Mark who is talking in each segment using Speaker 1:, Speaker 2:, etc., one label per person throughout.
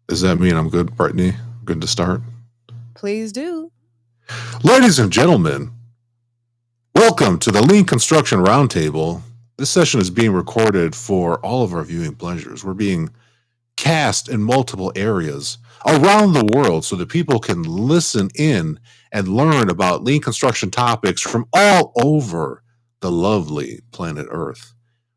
Speaker 1: Does that mean I'm good, Brittany? Good to start?
Speaker 2: Please do.
Speaker 1: Ladies and gentlemen, welcome to the Lean Construction Roundtable. This session is being recorded for all of our viewing pleasures. We're being cast in multiple areas around the world so that people can listen in and learn about lean construction topics from all over the lovely planet Earth.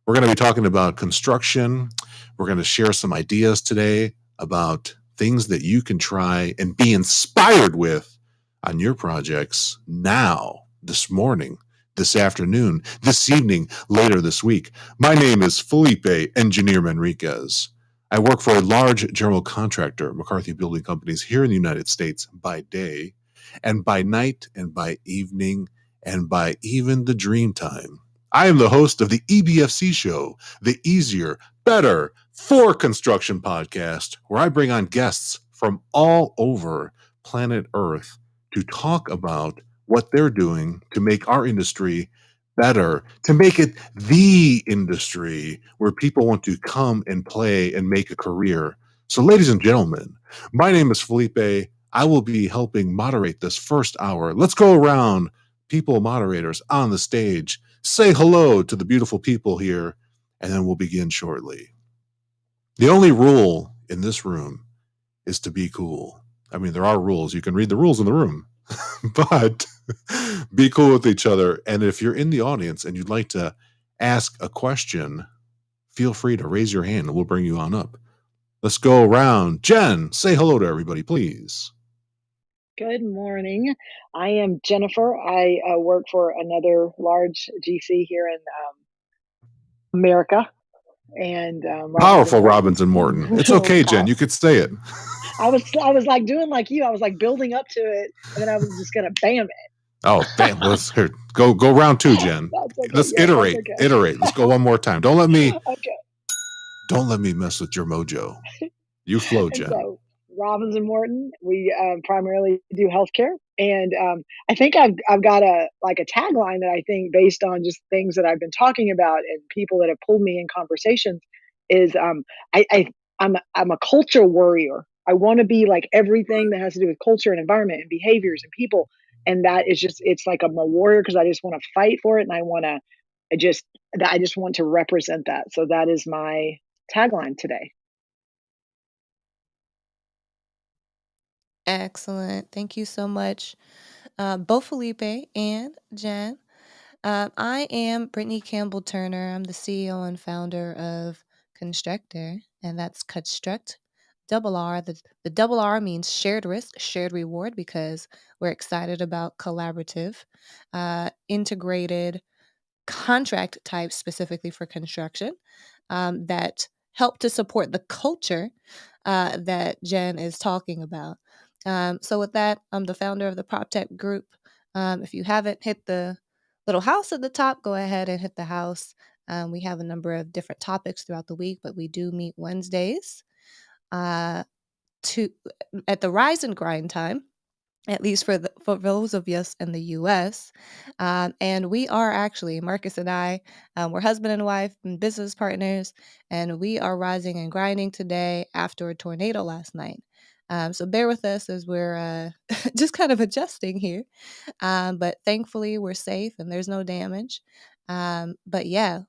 Speaker 1: We're going to be talking about construction. We're going to share some ideas today about things that you can try and be inspired with on your projects now, this morning, this afternoon, this evening, later this week. My name is Felipe Engineer Manriquez. I work for a large general contractor, McCarthy Building Companies, here in the United States by day, and by night, and by evening, and by even the dream time. I am the host of the EBFC show, the Easier, Better for Construction podcast, where I bring on guests from all over planet Earth to talk about what they're doing to make our industry better, to make it the industry where people want to come and play and make a career. So, ladies and gentlemen, my name is Felipe. I will be helping moderate this first hour. Let's go around, people moderators on the stage. Say hello to the beautiful people here, and then we'll begin shortly. The only rule in this room is to be cool. I mean, there are rules. You can read the rules in the room, but be cool with each other. And if you're in the audience and you'd like to ask a question, feel free to raise your hand and we'll bring you on up. Let's go around. Jen, say hello to everybody, please.
Speaker 3: Good morning. I am Jennifer. I work for another large GC here in America, and Robbins and
Speaker 1: Powerful
Speaker 3: Morton.
Speaker 1: Robbins and Morton. It's okay, Jen. You could say it.
Speaker 3: I was like doing like you. I was like building up to it, and then I was just gonna bam it.
Speaker 1: Oh, bam. Let's here. Go round two, Jen.
Speaker 3: That's okay.
Speaker 1: Let's
Speaker 3: Yeah, that's
Speaker 1: iterate.
Speaker 3: okay.
Speaker 1: Iterate. Let's go one more time. Don't let me
Speaker 3: Okay.
Speaker 1: mess with your mojo. You flow,
Speaker 3: And
Speaker 1: Jen.
Speaker 3: so Robbins and Morton, we primarily do healthcare, and I think I've got a tagline that I think based on just things that I've been talking about and people that have pulled me in conversations is I'm a culture warrior. I want to be like everything that has to do with culture and environment and behaviors and people, and that is just it's like I'm a warrior because I just want to fight for it and I just I just want to represent that. So that is my tagline today.
Speaker 2: Excellent. Thank you so much, both Felipe and Jen. I am Brittanie Campbell-Turner. I'm the CEO and founder of Constructor, and that's Construct. Double R. The double R means shared risk, shared reward, because we're excited about collaborative, integrated contract types specifically for construction that help to support the culture that Jen is talking about. So, with that, I'm the founder of the PropTech Group. If you haven't hit the little house at the top, go ahead and hit the house. We have a number of different topics throughout the week, but we do meet Wednesdays uh, to at the rise and grind time, at least for those of us in the U.S. And we are actually Marcus and I, we're husband and wife and business partners, and we are rising and grinding today after a tornado last night. So bear with us as we're just kind of adjusting here. But thankfully, we're safe and there's no damage. But yeah,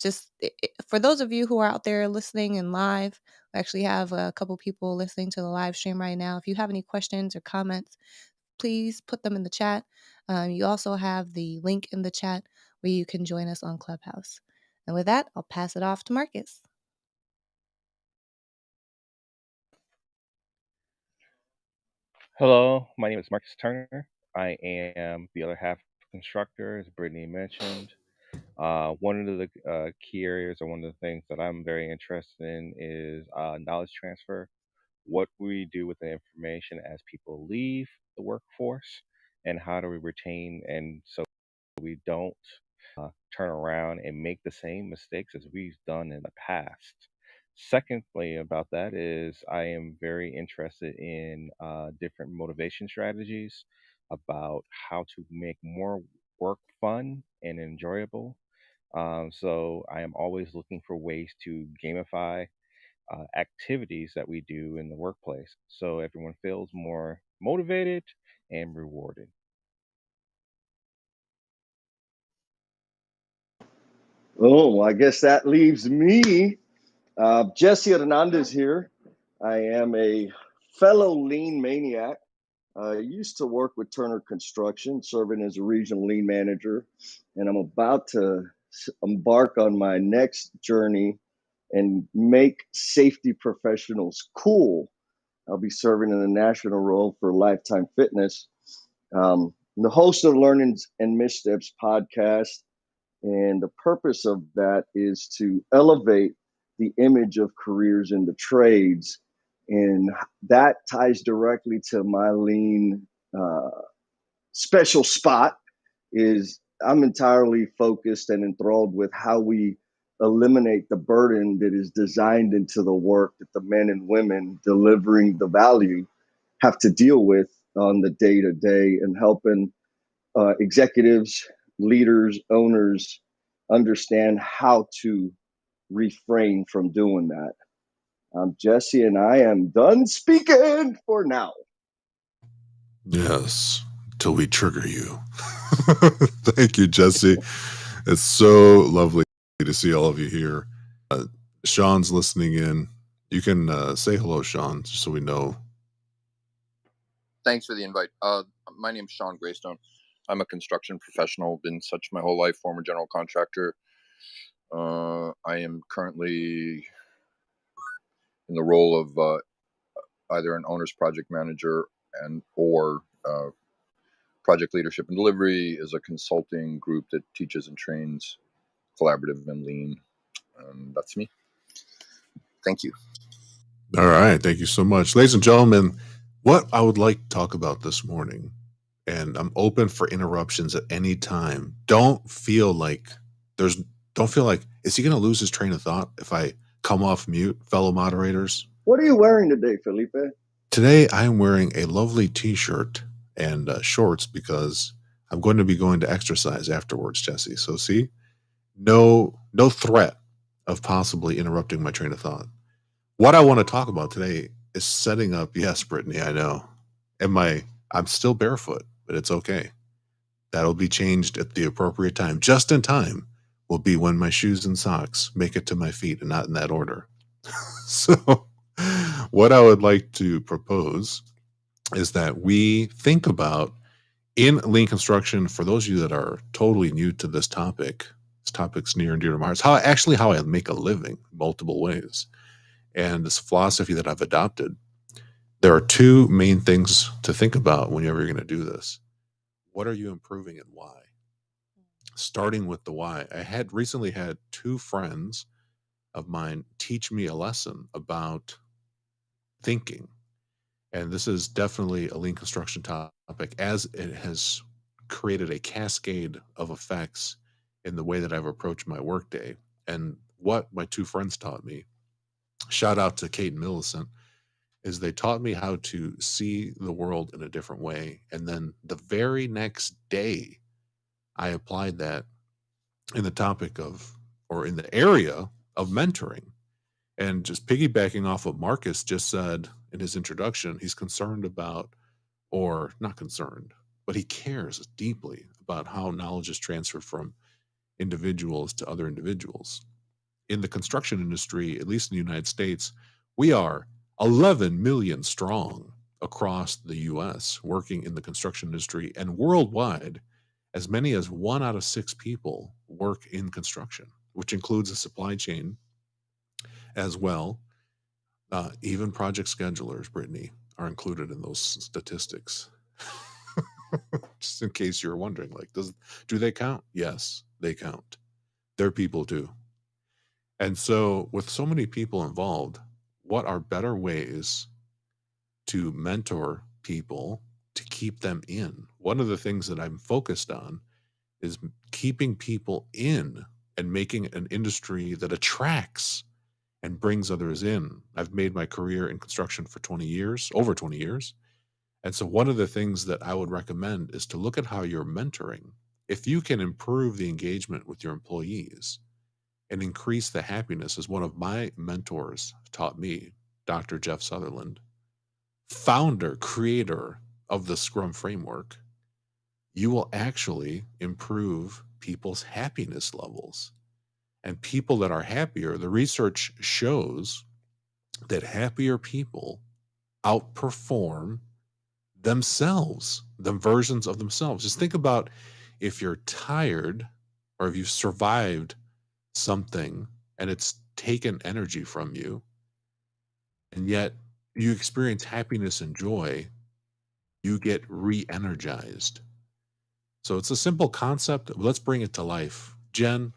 Speaker 2: just for those of you who are out there listening in live, we actually have a couple people listening to the live stream right now. If you have any questions or comments, please put them in the chat. You also have the link in the chat where you can join us on Clubhouse. And with that, I'll pass it off to Marcus.
Speaker 4: Hello, my name is Marcus Turner. I am the other half of Constructor, as Brittany mentioned. One of the key areas, or one of the things that I'm very interested in, is knowledge transfer. What we do with the information as people leave the workforce, and how do we retain, and so we don't turn around and make the same mistakes as we've done in the past. Secondly, about that is I am very interested in different motivation strategies about how to make more work fun and enjoyable. So I am always looking for ways to gamify activities that we do in the workplace, so everyone feels more motivated and rewarded.
Speaker 5: Oh, I guess that leaves me. Jesse Hernandez here. I am a fellow lean maniac. I used to work with Turner Construction, serving as a regional lean manager, and I'm about to embark on my next journey and make safety professionals cool. I'll be serving in a national role for Lifetime Fitness. The host of Learnings and Missteps podcast, and the purpose of that is to elevate the image of careers in the trades. And that ties directly to my lean special spot is I'm entirely focused and enthralled with how we eliminate the burden that is designed into the work that the men and women delivering the value have to deal with on the day to day, and helping executives, leaders, owners understand how to refrain from doing that. I'm Jesse, and I am done speaking for now.
Speaker 1: Yes, till we trigger you. Thank you, Jesse. It's so lovely to see all of you here. Sean's listening in. You can say hello, Sean, just so we know.
Speaker 6: Thanks for the invite. My name's Sean Greystone. I'm a construction professional, been such my whole life, former general contractor. I am currently in the role of either an owner's project manager or project leadership and delivery is a consulting group that teaches and trains collaborative and lean. And that's me. Thank you.
Speaker 1: All right. Thank you so much. Ladies and gentlemen, what I would like to talk about this morning, and I'm open for interruptions at any time. Don't feel like, is he going to lose his train of thought if I come off mute, fellow moderators?
Speaker 5: What are you wearing today, Felipe?
Speaker 1: Today, I'm wearing a lovely t-shirt and shorts because I'm going to be going to exercise afterwards, Jesse. So see, no threat of possibly interrupting my train of thought. What I want to talk about today is setting up. Yes, Brittany, I know. I'm still barefoot, but it's okay. That'll be changed at the appropriate time. Just in time will be when my shoes and socks make it to my feet, and not in that order. So what I would like to propose is that we think about, in lean construction, for those of you that are totally new to this topic's near and dear to my heart. It's how I make a living multiple ways. And this philosophy that I've adopted, there are two main things to think about whenever you're going to do this. What are you improving and why? Starting with the why. I had recently had two friends of mine teach me a lesson about thinking. And this is definitely a lean construction topic, as it has created a cascade of effects in the way that I've approached my workday. And what my two friends taught me, shout out to Kate and Millicent, is they taught me how to see the world in a different way. And then the very next day, I applied that in the topic of, or in the area of mentoring. And just piggybacking off what Marcus just said in his introduction, he's concerned about, or not concerned, but he cares deeply about how knowledge is transferred from individuals to other individuals. In the construction industry, at least in the United States, we are 11 million strong across the US working in the construction industry, and worldwide, as many as 1 out of 6 people work in construction, which includes the supply chain as well. Even project schedulers, Brittany, are included in those statistics. Just in case you're wondering, do they count? Yes, they count. They're people too. And so, with so many people involved, what are better ways to mentor people to keep them in? One of the things that I'm focused on is keeping people in and making an industry that attracts and brings others in. I've made my career in construction for 20 years, over 20 years. And so one of the things that I would recommend is to look at how you're mentoring. If you can improve the engagement with your employees, and increase the happiness, as one of my mentors taught me, Dr. Jeff Sutherland, founder, creator of the Scrum framework, you will actually improve people's happiness levels. And people that are happier, the research shows that happier people outperform themselves, the versions of themselves. Just think about if you're tired or if you've survived something and it's taken energy from you, and yet you experience happiness and joy, you get re-energized. So it's a simple concept. Let's bring it to life. Jen,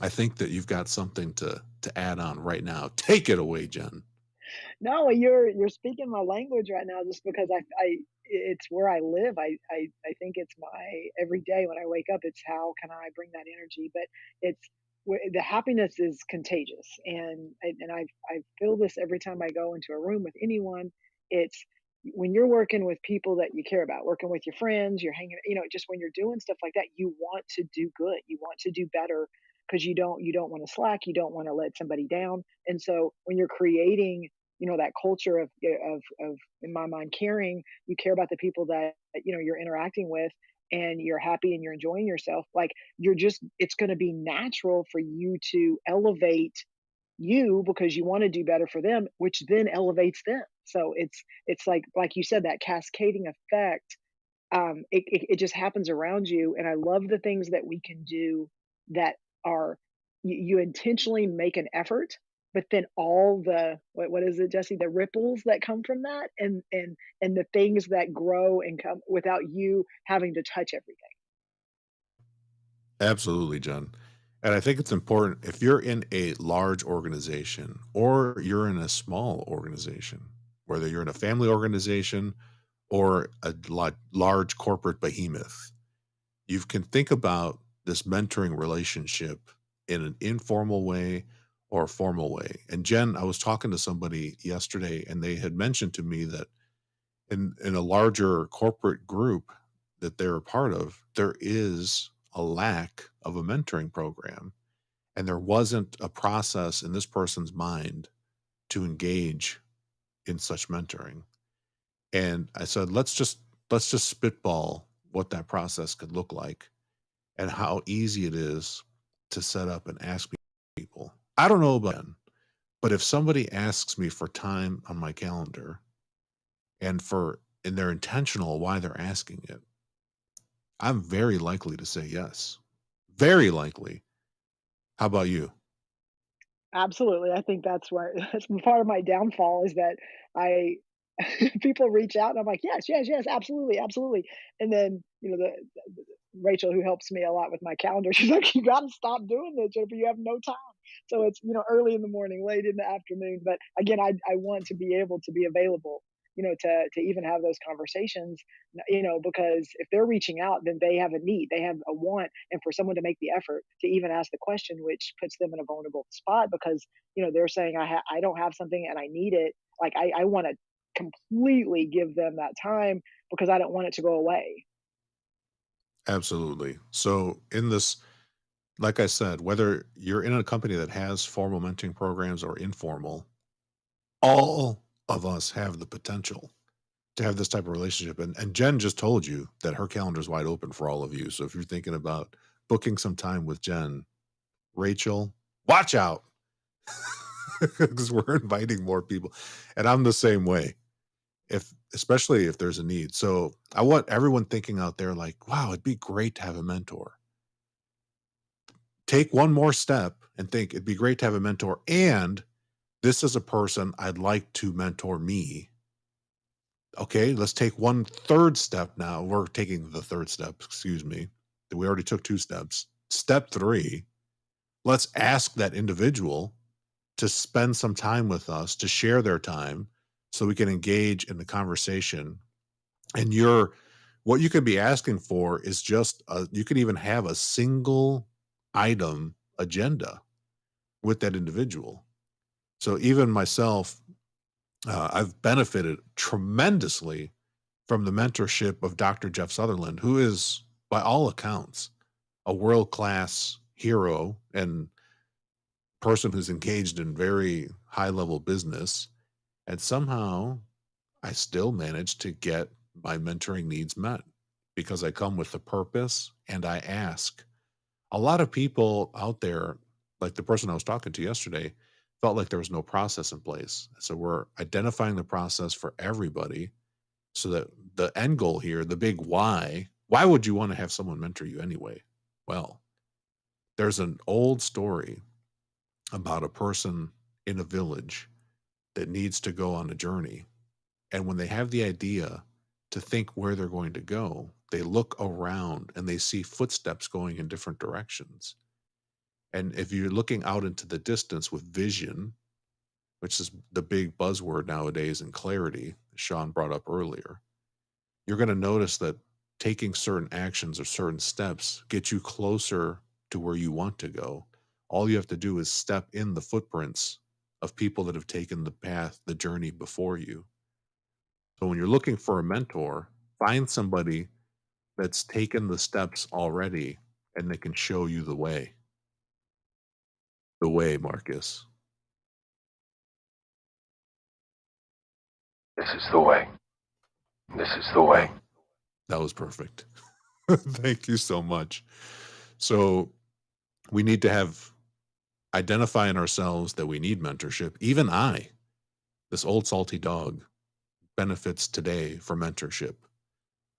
Speaker 1: I think that you've got something to add on right now. Take it away, Jen.
Speaker 3: No, you're speaking my language right now just because it's where I live. I think it's my every day when I wake up, it's how can I bring that energy? But it's the happiness is contagious, and I feel this every time I go into a room with anyone. It's when you're working with people that you care about, working with your friends, you're hanging, just when you're doing stuff like that, you want to do good, you want to do better because you don't want to slack, you don't want to let somebody down. And so when you're creating that culture of in my mind caring, you care about the people that you're interacting with, and you're happy and you're enjoying yourself, like it's going to be natural for you to elevate you because you want to do better for them, which then elevates them. So it's like you said, that cascading effect. It just happens around you, and I love the things that we can do that are you intentionally make an effort, but then all the what is it, Jesse, the ripples that come from that, and the things that grow and come without you having to touch everything.
Speaker 1: Absolutely, Jen. And I think it's important if you're in a large organization or you're in a small organization, whether you're in a family organization or a large corporate behemoth, you can think about this mentoring relationship in an informal way or a formal way. And Jen, I was talking to somebody yesterday and they had mentioned to me that in a larger corporate group that they're a part of, there is a lack of a mentoring program. And there wasn't a process in this person's mind to engage in such mentoring. And I said, let's just spitball what that process could look like and how easy it is to set up and ask people. I don't know about Ben, but if somebody asks me for time on my calendar and they're intentional why they're asking it, I'm very likely to say yes. Very likely. How about you?
Speaker 3: Absolutely. I think that's where that's part of my downfall is that I people reach out and I'm like, yes, yes, yes, absolutely, absolutely. And then, Rachel, who helps me a lot with my calendar, she's like, you got to stop doing this, Jennifer. You have no time. So it's, early in the morning, late in the afternoon. But again, I want to be able to be available, to even have those conversations, because if they're reaching out, then they have a need, they have a want, and for someone to make the effort to even ask the question, which puts them in a vulnerable spot because, they're saying, I don't have something and I need it. Like I want to completely give them that time because I don't want it to go away.
Speaker 1: Absolutely. So in this, like I said, whether you're in a company that has formal mentoring programs or informal, all of us have the potential to have this type of relationship. And Jen just told you that her calendar is wide open for all of you. So if you're thinking about booking some time with Jen, Rachel, watch out because we're inviting more people. And I'm the same way. Especially if there's a need. So I want everyone thinking out there like, wow, it'd be great to have a mentor. Take one more step and think it'd be great to have a mentor. And this is a person I'd like to mentor me. Okay, let's take one third step now. We're taking the third step, excuse me. We already took two steps. Step three, let's ask that individual to spend some time with us, to share their time so we can engage in the conversation. And what you could be asking for is you could even have a single item agenda with that individual. So even myself, I've benefited tremendously from the mentorship of Dr. Jeff Sutherland, who is, by all accounts, a world class hero and person who's engaged in very high level business, and somehow I still manage to get my mentoring needs met because I come with a purpose and I ask. A lot of people out there, like the person I was talking to yesterday, felt like there was no process in place. So we're identifying the process for everybody so that the end goal here, the big why would you want to have someone mentor you anyway? Well, there's an old story about a person in a village that needs to go on a journey. And when they have the idea to think where they're going to go, they look around and they see footsteps going in different directions. And if you're looking out into the distance with vision, which is the big buzzword nowadays, and clarity, Sean brought up earlier, you're going to notice that taking certain actions or certain steps get you closer to where you want to go. All you have to do is step in the footprints of people that have taken the path, the journey before you. So when you're looking for a mentor, find somebody that's taken the steps already and they can show you the way. The way, Marcus.
Speaker 7: This is the way. This is the way.
Speaker 1: That was perfect. Thank you so much. So we need to have identify in ourselves that we need mentorship. Even I, this old salty dog, benefits today from mentorship.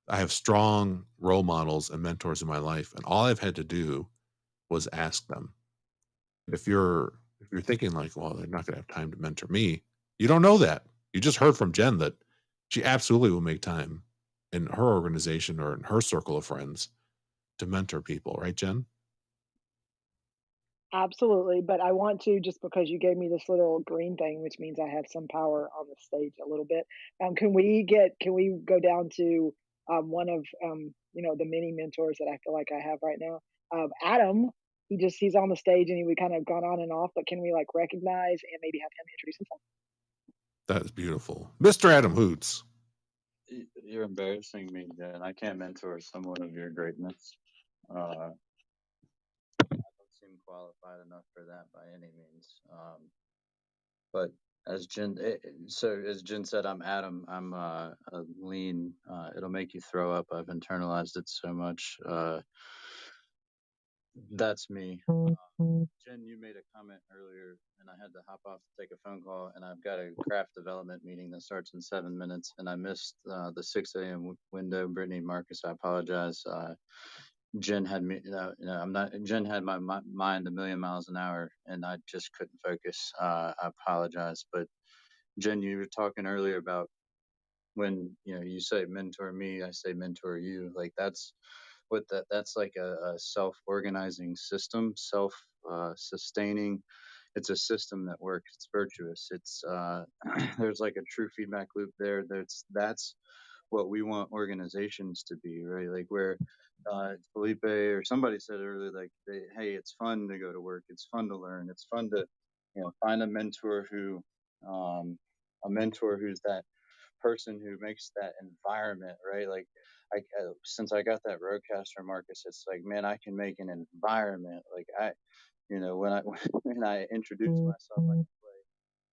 Speaker 1: I have strong role models and mentors in my life, and all I've had to do was ask them. If you're thinking like, well, they're not going to have time to mentor me, you don't know that. You just heard from Jen that she absolutely will make time in her organization or in her circle of friends to mentor people, right, Jen?
Speaker 3: Absolutely, but I want to, just because you gave me this little green thing, which means I have some power on the stage a little bit. Can we go down to one of the many mentors that I feel like I have right now? Adam, he's on the stage and we kind of gone on and off, but can we like recognize and maybe have him introduce himself?
Speaker 1: That is beautiful. Mr. Adam Hoots.
Speaker 8: You're embarrassing me, Jen. I can't mentor someone of your greatness. I don't seem qualified enough for that by any means. But as Jen said, I'm Adam. I'm a lean. It'll make you throw up. I've internalized it so much. That's me. Jen, you made a comment earlier, and I had to hop off to take a phone call, and I've got a craft development meeting that starts in 7 minutes, and I missed the 6 a.m. window. Brittanie, Marcus, I apologize. Jen had me, I'm not. Jen had my mind a million miles an hour, and I just couldn't focus. I apologize, but Jen, you were talking earlier about when you say mentor me, I say mentor you. Like that's that's like a self-organizing system, self-sustaining. It's a system that works. It's virtuous. It's there's like a true feedback loop there. That's what we want organizations to be, right? Like where Felipe or somebody said earlier, like, hey, it's fun to go to work. It's fun to learn. It's fun to, find a mentor who's that person who makes that environment, right? Like, since I got that roadcaster, Marcus, it's like, man, I can make an environment. Like when I when I introduce myself, I can play.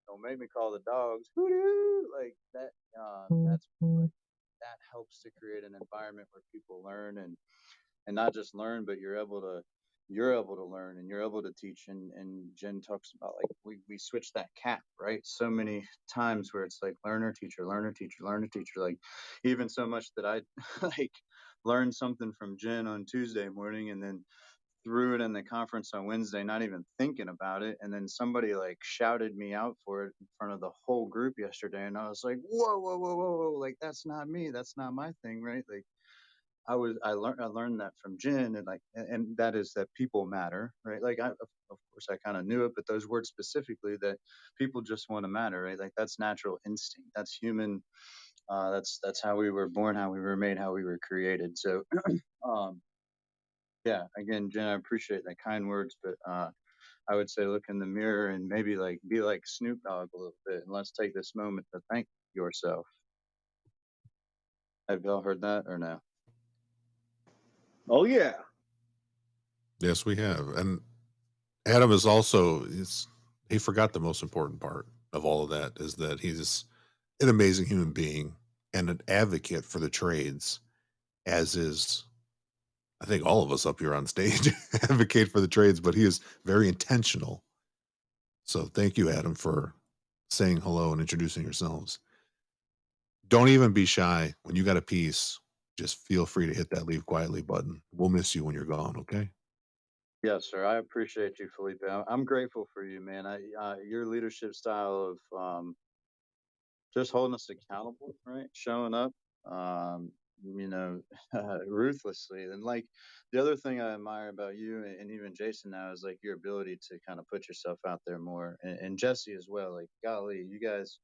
Speaker 8: Don't make me call the dogs. Hoo-doo! Like that. That's like that helps to create an environment where people learn and not just learn, but you're able to learn and you're able to teach. And Jen talks about like we switch that cap, right? So many times where it's like learner, teacher, learner, teacher, learner, teacher, like even so much that I like learned something from Jen on Tuesday morning and then threw it in the conference on Wednesday, not even thinking about it. And then somebody like shouted me out for it in front of the whole group yesterday. And I was like, whoa, whoa, whoa, whoa, whoa. Like, that's not me. That's not my thing. Right. Like I learned that from Jen and that is that people matter. Right. Like of course I kind of knew it, but those words specifically that people just want to matter. Right. Like that's natural instinct. That's human. That's how we were born, how we were made, how we were created. So, yeah, again, Jen, I appreciate that kind words, but I would say look in the mirror and maybe like be like Snoop Dogg a little bit, and let's take this moment to thank yourself. Have y'all heard that or no?
Speaker 5: Oh yeah.
Speaker 1: Yes, we have. And Adam is also, he forgot the most important part of all of that is that he's an amazing human being and an advocate for the trades, as is, I think, all of us up here on stage advocate for the trades, but he is very intentional. So thank you, Adam, for saying hello and introducing yourselves. Don't even be shy. When you got a piece, just feel free to hit that leave quietly button. We'll miss you when you're gone, okay?
Speaker 8: Yes, sir. I appreciate you, Felipe. I'm grateful for you, man. Your leadership style of just holding us accountable, right? Showing up, um, you know, ruthlessly. And like the other thing I admire about you and even Jason now is like your ability to kind of put yourself out there more, and Jesse as well. Like, golly, you guys,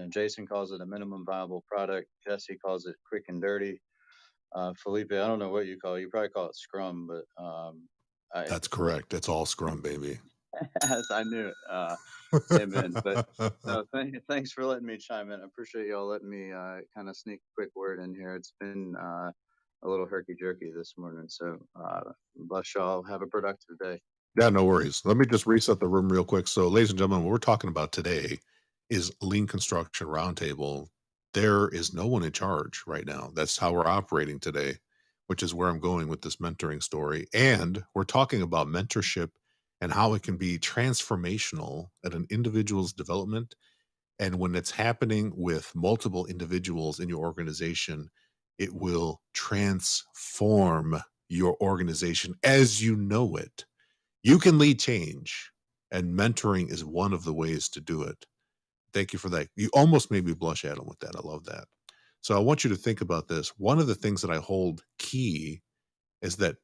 Speaker 8: Jason calls it a minimum viable product. Jesse calls it quick and dirty. Felipe, I don't know what you call it. You probably call it Scrum, but I,
Speaker 1: That's correct. It's all Scrum, baby.
Speaker 8: as I knew it. Amen. But no, thanks for letting me chime in. I appreciate y'all letting me kind of sneak a quick word in here. It's been a little herky jerky this morning. So bless y'all. Have a productive day.
Speaker 1: Yeah, no worries. Let me just reset the room real quick. So, ladies and gentlemen, what we're talking about today is Lean Construction Roundtable. There is no one in charge right now. That's how we're operating today, which is where I'm going with this mentoring story. And we're talking about mentorship and how it can be transformational at an individual's development. And when it's happening with multiple individuals in your organization, it will transform your organization as you know it. You can lead change, and mentoring is one of the ways to do it. Thank you for that. You almost made me blush, Adam, with that. I love that. So I want you to think about this. One of the things that I hold key is that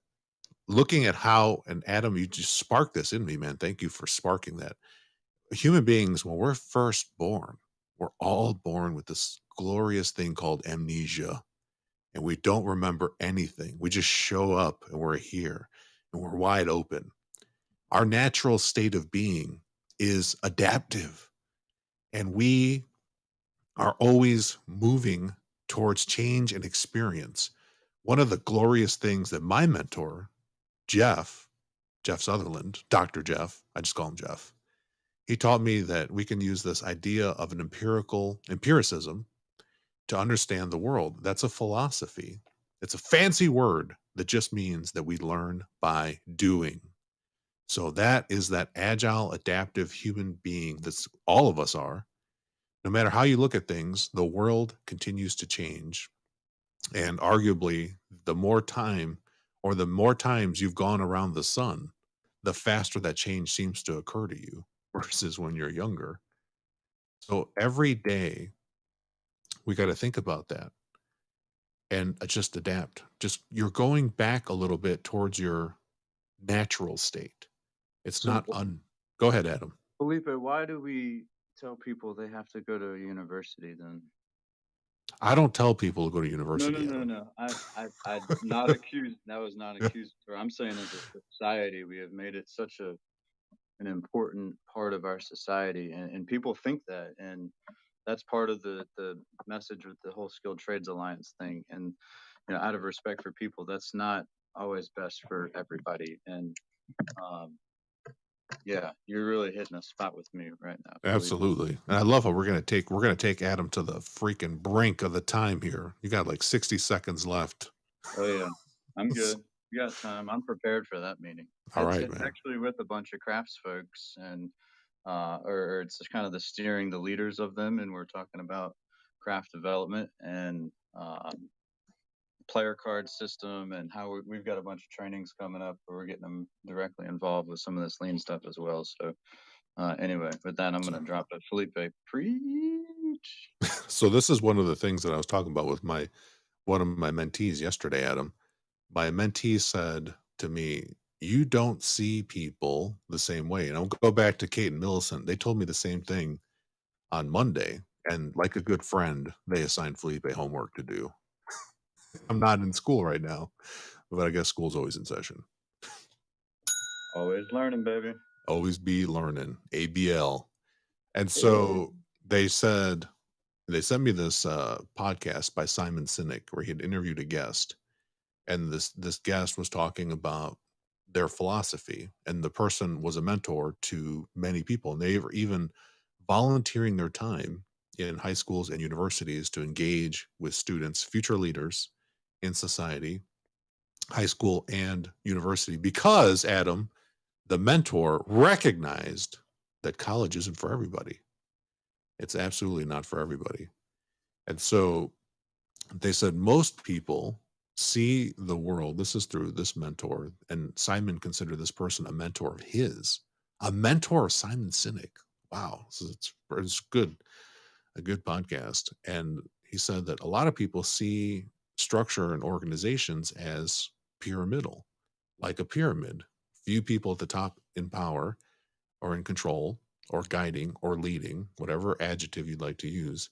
Speaker 1: looking at how, and Adam, you just sparked this in me, man. Thank you for sparking that. Human beings, when we're first born, we're all born with this glorious thing called amnesia, and we don't remember anything. We just show up and we're here and we're wide open. Our natural state of being is adaptive, and we are always moving towards change and experience. One of the glorious things that my mentor, Jeff Sutherland, Dr. Jeff, I just call him Jeff, he taught me that we can use this idea of an empiricism to understand the world. That's a philosophy. It's a fancy word that just means that we learn by doing. So that is that agile, adaptive human being that's all of us are. No matter how you look at things, the world continues to change. And arguably, the more time or the more times you've gone around the sun, the faster that change seems to occur to you versus when you're younger. So every day, we got to think about that and just adapt. Just you're going back a little bit towards your natural state. It's
Speaker 8: So,
Speaker 1: not Go ahead, Adam.
Speaker 8: Felipe, why do we tell people they have to go to a university then?
Speaker 1: I don't tell people to go to
Speaker 8: No,
Speaker 1: university, Adam.
Speaker 8: no. I not accused. That was not accused. I'm saying as a society, we have made it such an important part of our society, and people think that, and that's part of the message with the whole Skilled Trades Alliance thing. And out of respect for people, that's not always best for everybody. And yeah, you're really hitting a spot with me right now.
Speaker 1: Absolutely. And I love how we're gonna take Adam to the freaking brink of the time here. You got like 60 seconds left.
Speaker 8: Oh yeah, I'm good. You got time. I'm prepared for that meeting.
Speaker 1: All
Speaker 8: It's
Speaker 1: right, man.
Speaker 8: actually with a bunch of crafts folks, and or it's just kind of the leaders of them, and we're talking about craft development and player card system, and how we've got a bunch of trainings coming up where we're getting them directly involved with some of this lean stuff as well. So anyway, with that, I'm going to drop it. Felipe, preach.
Speaker 1: So this is one of the things that I was talking about with one of my mentees yesterday, Adam. My mentee said to me, "You don't see people the same way." And I'll go back to Kate and Millicent. They told me the same thing on Monday. And like a good friend, they assigned Felipe homework to do. I'm not in school right now, but I guess school's always in session.
Speaker 8: Always learning, baby.
Speaker 1: Always be learning. ABL. And so they sent me this podcast by Simon Sinek where he had interviewed a guest, and this guest was talking about their philosophy. And the person was a mentor to many people. And they were even volunteering their time in high schools and universities to engage with students, future leaders in society, high school and university, because Adam, the mentor, recognized that college isn't for everybody. It's absolutely not for everybody. And so they said most people see the world. This is through this mentor, and Simon considered this person a mentor of his, a mentor of Simon Sinek. Wow, so it's good, a good podcast. And he said that a lot of people see structure and organizations as pyramidal, like a pyramid. Few people at the top in power or in control or guiding or leading, whatever adjective you'd like to use,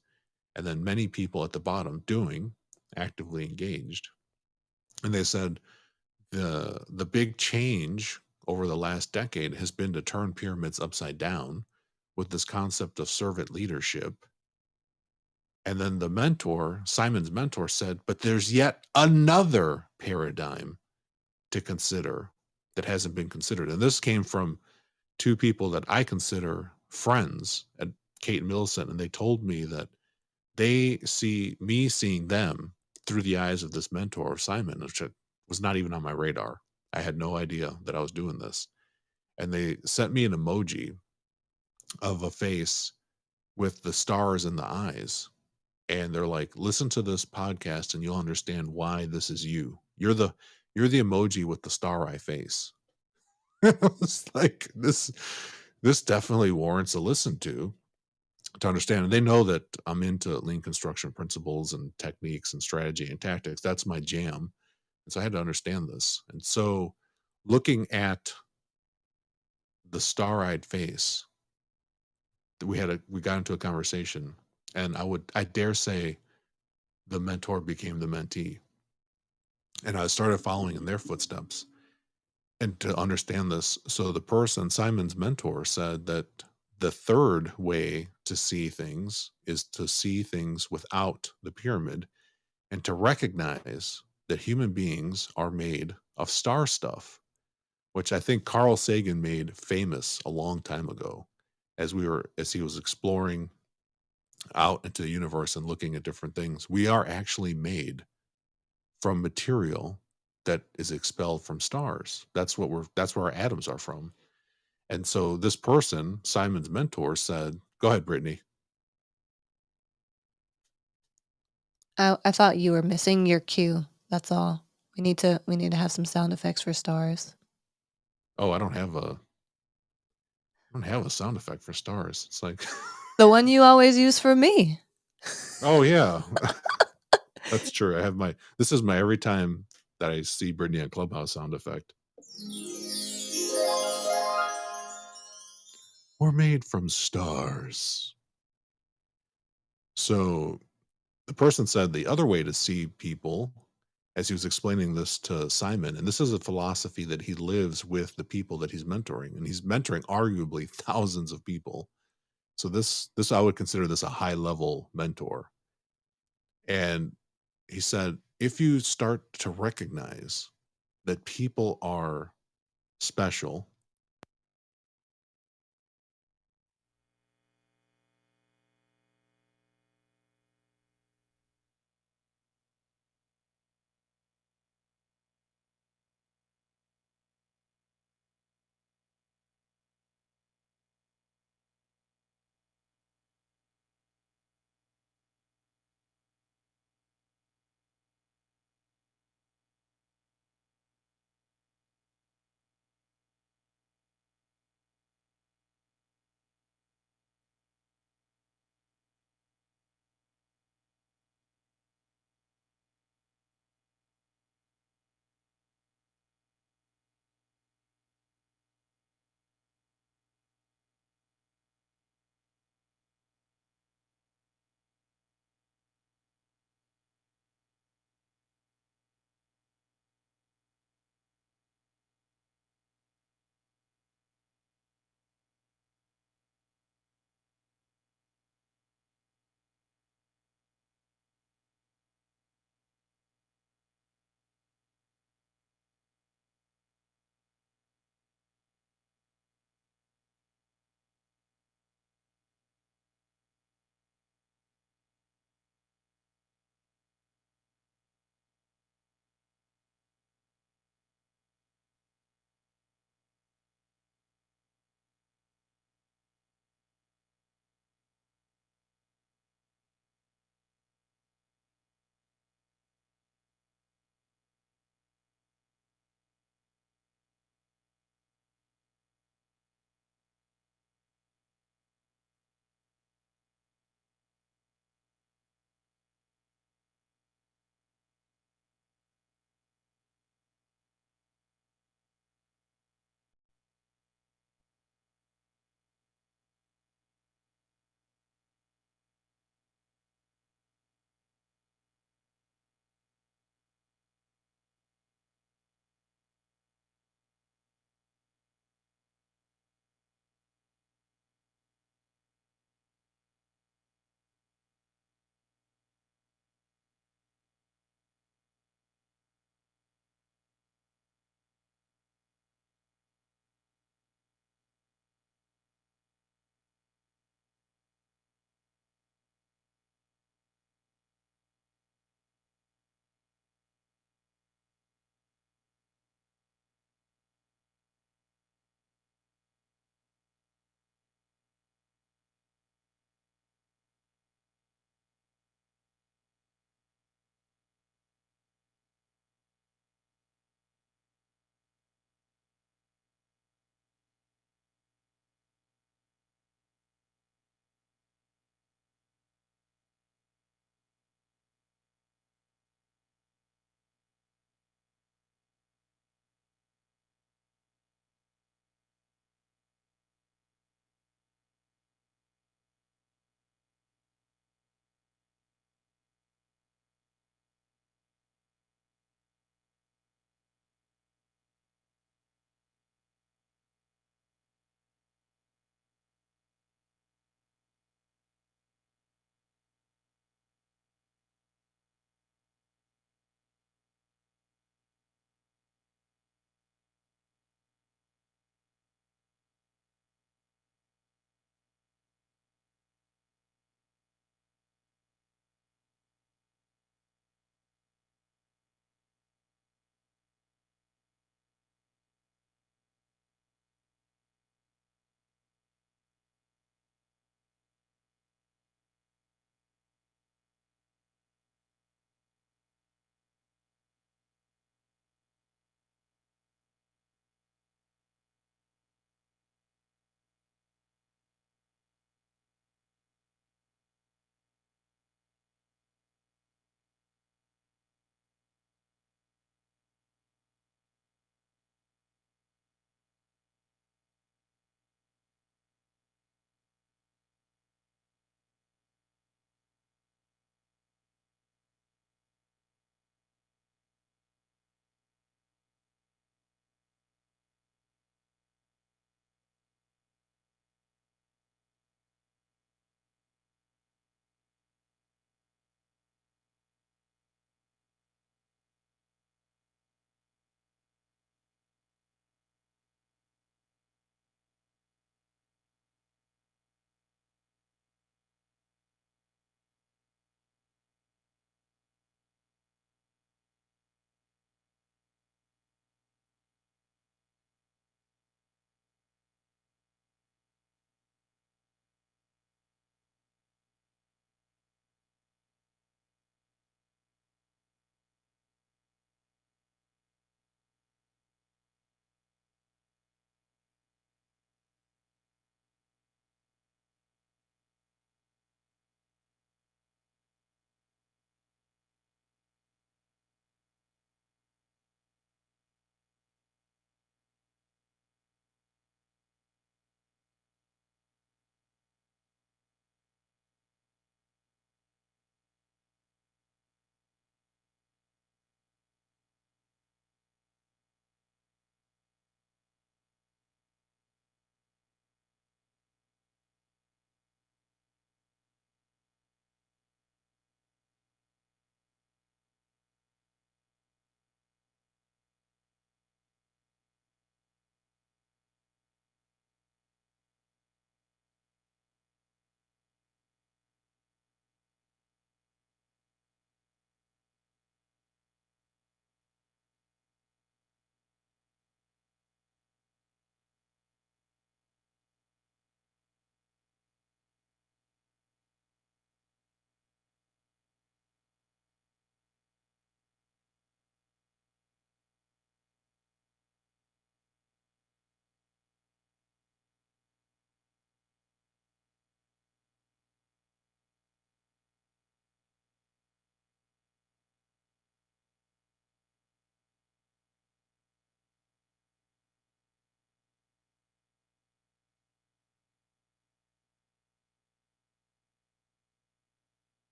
Speaker 1: and then many people at the bottom doing, actively engaged. And they said the big change over the last decade has been to turn pyramids upside down with this concept of servant leadership. And then the mentor, Simon's mentor, said, but there's yet another paradigm to consider that hasn't been considered. And this came from two people that I consider friends at Kate and Millicent, and they told me that they see me seeing them through the eyes of this mentor of Simon, which was not even on my radar. I had no idea that I was doing this. And they sent me an emoji of a face with the stars in the eyes. And they're like, listen to this podcast and you'll understand why this is you. You're the emoji with the star eye face. It's like this definitely warrants a listen to understand. And they know that I'm into lean construction principles and techniques and strategy and tactics. That's my jam. And so I had to understand this. And so looking at the star-eyed face, we got into a conversation, and I dare say the mentor became the mentee. And I started following in their footsteps. And to understand this, so the person, Simon's mentor, said that the third way to see things is to see things without the pyramid and to recognize that human beings are made of star stuff, which I think Carl Sagan made famous a long time ago as he was exploring out into the universe and looking at different things. We are actually made from material that is expelled from stars. That's where our atoms are from. And so this person, Simon's mentor, said, go ahead, Brittany.
Speaker 2: I thought you were missing your cue. That's all. We need to have some sound effects for stars.
Speaker 1: Oh, I don't have a sound effect for stars. It's like
Speaker 2: The one you always use for me.
Speaker 1: oh yeah. That's true. This is my every time that I see Brittany on Clubhouse sound effect. We're made from stars. So the person said the other way to see people, as he was explaining this to Simon, and this is a philosophy that he lives with the people that he's mentoring, and he's mentoring arguably thousands of people. So this I would consider this a high level mentor. And he said, if you start to recognize that people are special,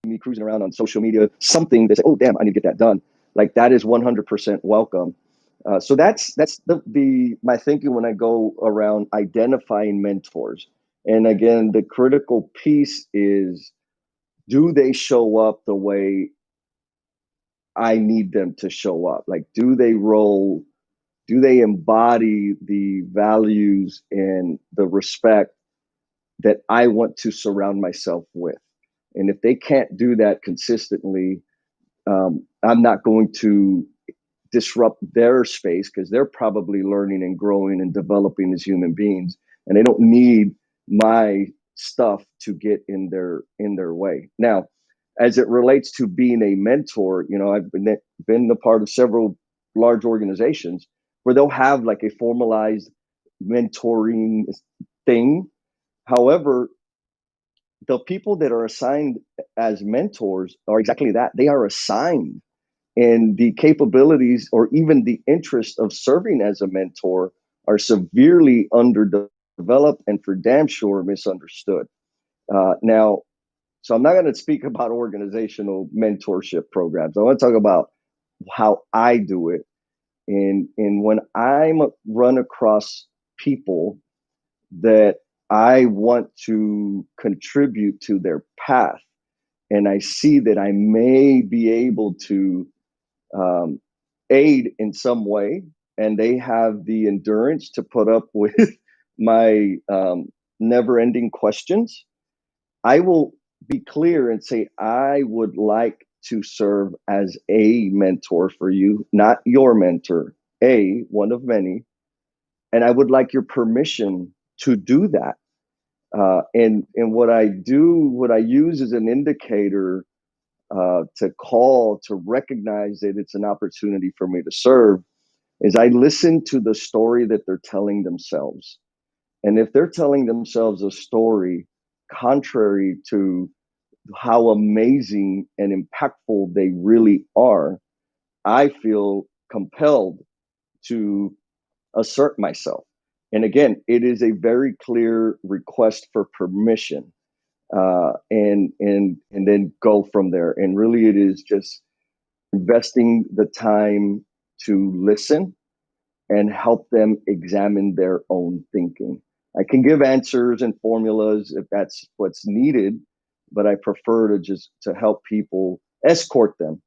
Speaker 5: me cruising around on social media, something that say, oh, damn, I need to get that done. Like that is 100% welcome. So that's my thinking when I go around identifying mentors. And again, the critical piece is, do they show up the way I need them to show up? Like, do they embody the values and the respect that I want to surround myself with? And if they can't do that consistently, I'm not going to disrupt their space, because they're probably learning and growing and developing as human beings, and they don't need my stuff to get in their way. Now, as it relates to being a mentor, I've been a part of several large organizations where they'll have like a formalized mentoring thing. However, the people that are assigned as mentors are exactly that. They are assigned, and the capabilities or even the interest of serving as a mentor are severely underdeveloped and for damn sure misunderstood. Now, so I'm not going to speak about organizational mentorship programs. I want to talk about how I do it. And when I'm run across people that I want to contribute to their path, and I see that I may be able to aid in some way, and they have the endurance to put up with my never-ending questions, I will be clear and say, I would like to serve as a mentor for you, not your mentor, one of many, and I would like your permission to do that. And what I use as an indicator to recognize that it's an opportunity for me to serve, is I listen to the story that they're telling themselves. And if they're telling themselves a story contrary to how amazing and impactful they really are, I feel compelled to assert myself. And again, it is a very clear request for permission, and then go from there. And really, it is just investing the time to listen and help them examine their own thinking. I can give answers and formulas if that's what's needed, but I prefer to help people, escort them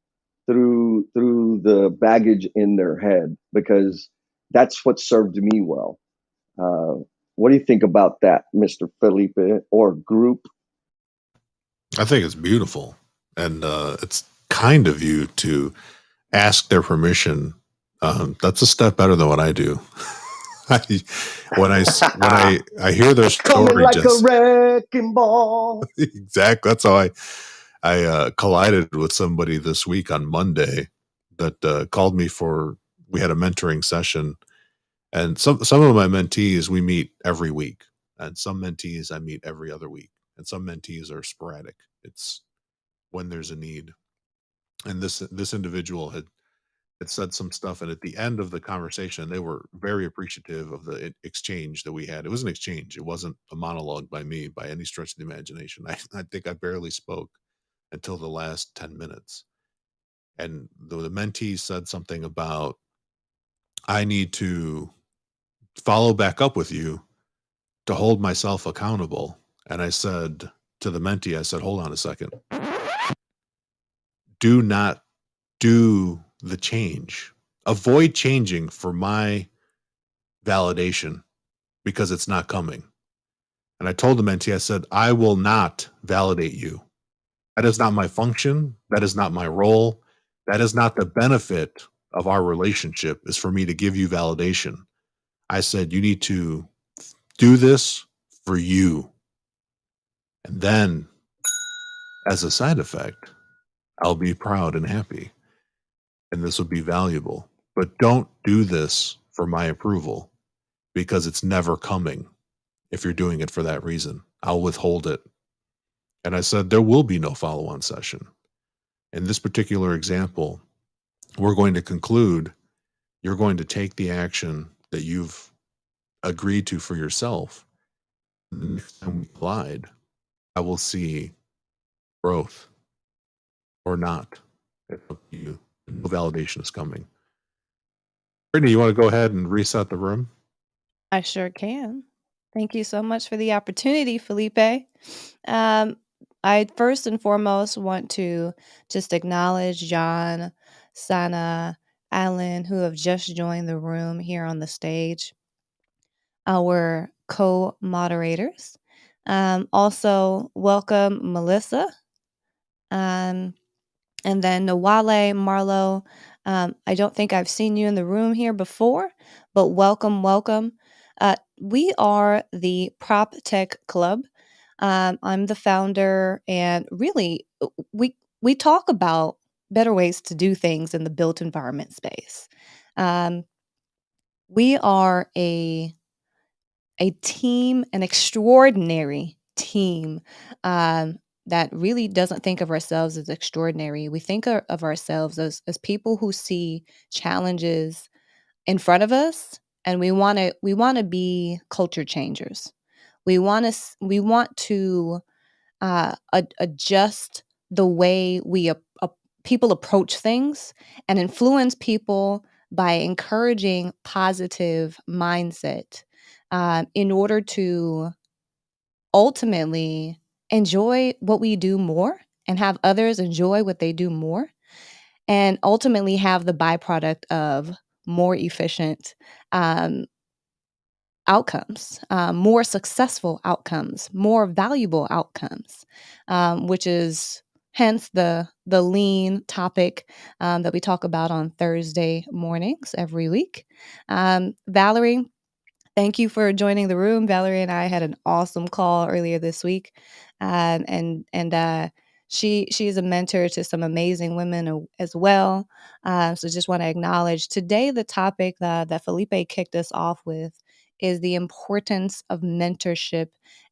Speaker 5: through the baggage in their head, because that's what served me well. What do you think about that, Mr. Felipe, or group?
Speaker 1: I think it's beautiful, and it's kind of you to ask their permission. That's a step better than what I do. When I hear their
Speaker 5: Coming
Speaker 1: story,
Speaker 5: like a
Speaker 1: just
Speaker 5: wrecking ball.
Speaker 1: exactly. That's how I collided with somebody this week on Monday that called me for. We had a mentoring session, and some of my mentees we meet every week, and some mentees I meet every other week, and some mentees are sporadic. It's when there's a need. And this individual had said some stuff, and at the end of the conversation, they were very appreciative of the exchange that we had. It was an exchange. It wasn't a monologue by me by any stretch of the imagination. I think I barely spoke until the last 10 minutes. And the mentee said something about, I need to follow back up with you to hold myself accountable. And I said to the mentee, I said, hold on a second. Do not do the change. Avoid changing for my validation, because it's not coming. And I told the mentee, I said, I will not validate you. That is not my function. That is not my role. That is not the benefit of our relationship, is for me to give you validation. I said, you need to do this for you. And then, as a side effect, I'll be proud and happy. And this will be valuable. But don't do this for my approval, because it's never coming if you're doing it for that reason. I'll withhold it. And I said, there will be no follow-on session. In this particular example, we're going to conclude, you're going to take the action that you've agreed to for yourself. And the next time we collide, I will see growth. or not. It's up to you. No validation is coming. Brittanie, you want to go ahead and reset the room?
Speaker 2: I sure can. Thank you so much for the opportunity, Felipe. I first and foremost want to just acknowledge John, Sana, Alan, who have just joined the room here on the stage, our co-moderators. Also, welcome Melissa. And then Nawale, Marlo, I don't think I've seen you in the room here before, but welcome, welcome. We are the Prop Tech Club. I'm the founder, and really, we talk about better ways to do things in the built environment space. We are a team, an extraordinary team that really doesn't think of ourselves as extraordinary. We think of ourselves as people who see challenges in front of us, and we want to be culture changers. We want to adjust the way people approach things and influence people by encouraging positive mindset in order to ultimately enjoy what we do more and have others enjoy what they do more, and ultimately have the byproduct of more efficient outcomes, more successful outcomes, more valuable outcomes, which is hence the lean topic that we talk about on Thursday mornings every week. Valerie, thank you for joining the room. Valerie and I had an awesome call earlier this week, and she is a mentor to some amazing women as well. So just want to acknowledge today the topic that Felipe kicked us off with is the importance of mentorship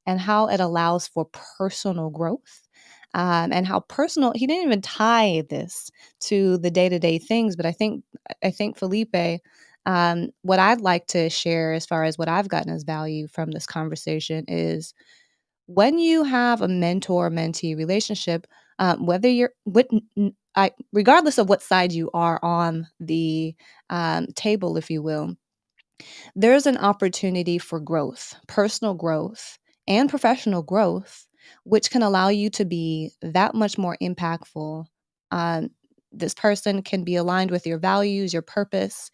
Speaker 2: and how it allows for personal growth. And how personal, he didn't even tie this to the day-to-day things, but I think Felipe, what I'd like to share as far as what I've gotten as value from this conversation is when you have a mentor-mentee relationship, whether you're regardless of what side you are on the table, if you will, there's an opportunity for growth, personal growth, and professional growth, which can allow you to be that much more impactful. This person can be aligned with your values, your purpose,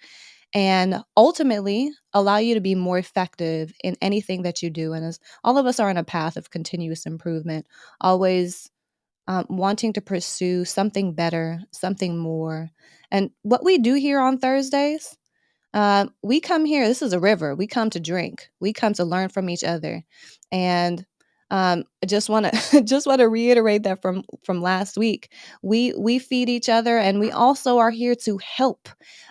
Speaker 2: and ultimately allow you to be more effective in anything that you do. And as all of us are on a path of continuous improvement, always wanting to pursue something better, something more. And what we do here on Thursdays, we come here, this is a river. We come to drink. We come to learn from each other. And I just want to just want to reiterate that from last week. We feed each other, and we also are here to help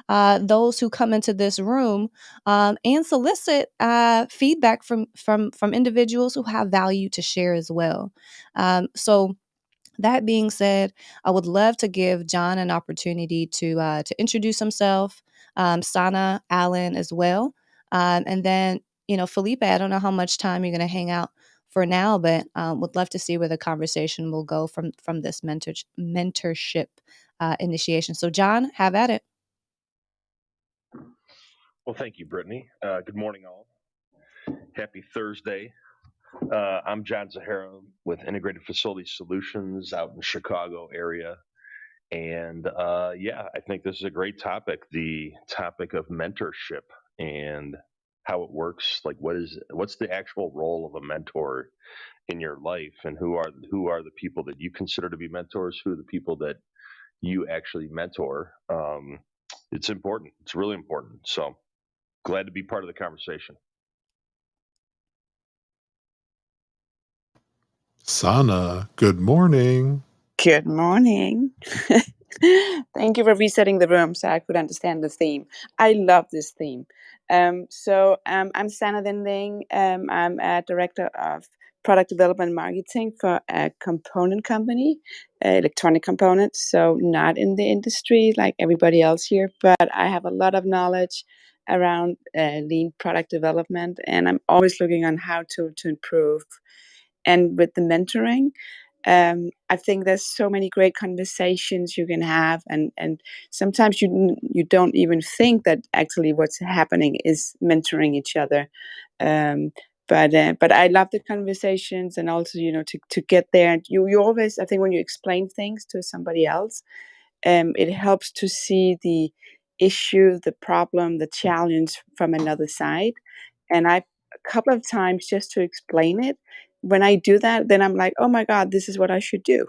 Speaker 2: those who come into this room and solicit feedback from individuals who have value to share as well. So that being said, I would love to give John an opportunity to introduce himself, Sana, Alan as well, and then Felipe. I don't know how much time you're going to hang out for now, but would love to see where the conversation will go from this mentorship initiation. So, John, have at it.
Speaker 9: Well, thank you, Brittanie. Good morning, all. Happy Thursday. I'm John Zahara with Integrated Facility Solutions out in the Chicago area. And I think this is a great topic, the topic of mentorship and how it works. Like, what's the actual role of a mentor in your life, and who are the people that you consider to be mentors? Who are the people that you actually mentor? It's important. It's really important. So glad to be part of the conversation.
Speaker 1: Sana, good morning.
Speaker 10: Good morning. Thank you for resetting the room so I could understand the theme. I love this theme. I'm Sana Dinding. I'm a director of product development and marketing for a component company, electronic components. So not in the industry like everybody else here, but I have a lot of knowledge around lean product development, and I'm always looking on how to improve. And with the mentoring, I think there's so many great conversations you can have, and sometimes you don't even think that actually what's happening is mentoring each other. But I love the conversations, and also to get there. And you always, I think, when you explain things to somebody else, it helps to see the issue, the problem, the challenge from another side. And a couple of times, just to explain it, when I do that, then I'm like, oh my God, this is what I should do.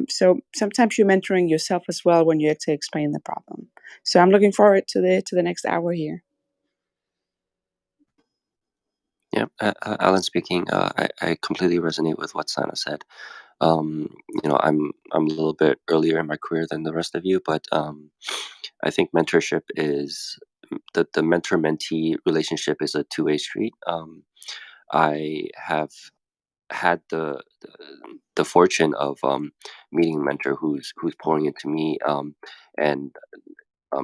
Speaker 10: So sometimes you're mentoring yourself as well when you actually explain the problem. So I'm looking forward to the next hour here.
Speaker 11: Yeah, Alan speaking. I completely resonate with what Sana said. I'm a little bit earlier in my career than the rest of you, but I think mentorship is the mentor-mentee relationship is a two-way street. I have had the fortune of meeting a mentor who's pouring into me, and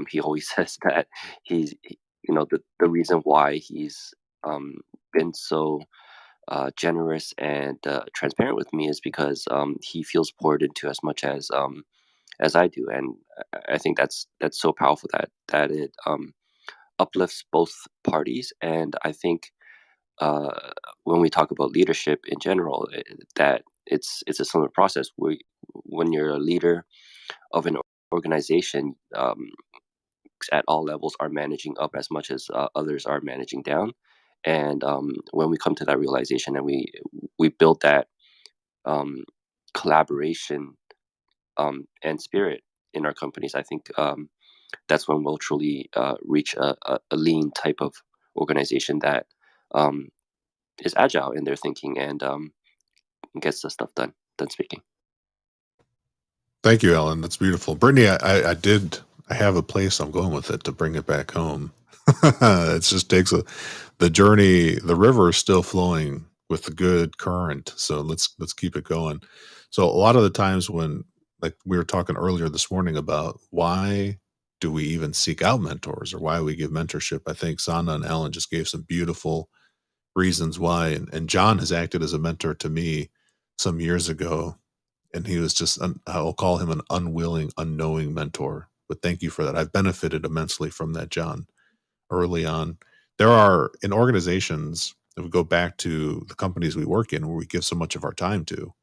Speaker 11: he always says that the reason why he's been so generous and transparent with me is because he feels poured into as much as I do, and I think that's so powerful that it uplifts both parties. And I think when we talk about leadership in general, that it's a similar process. When you're a leader of an organization, at all levels are managing up as much as others are managing down. And when we come to that realization and we build that collaboration and spirit in our companies, I think that's when we'll truly reach a lean type of organization that is agile in their thinking and gets the stuff done. Done speaking.
Speaker 1: Thank you, Ellen. That's beautiful. Brittanie, I have a place I'm going with it to bring it back home. It just takes the journey. The river is still flowing with the good current. So let's keep it going. So a lot of the times when, like we were talking earlier this morning about why do we even seek out mentors or why we give mentorship, I think Sana and Ellen just gave some beautiful reasons why. And John has acted as a mentor to me some years ago. And he was just, I'll call him an unwilling, unknowing mentor. But thank you for that. I've benefited immensely from that, John, early on. There are, in organizations, if we go back to the companies we work in, where we give so much of our time to,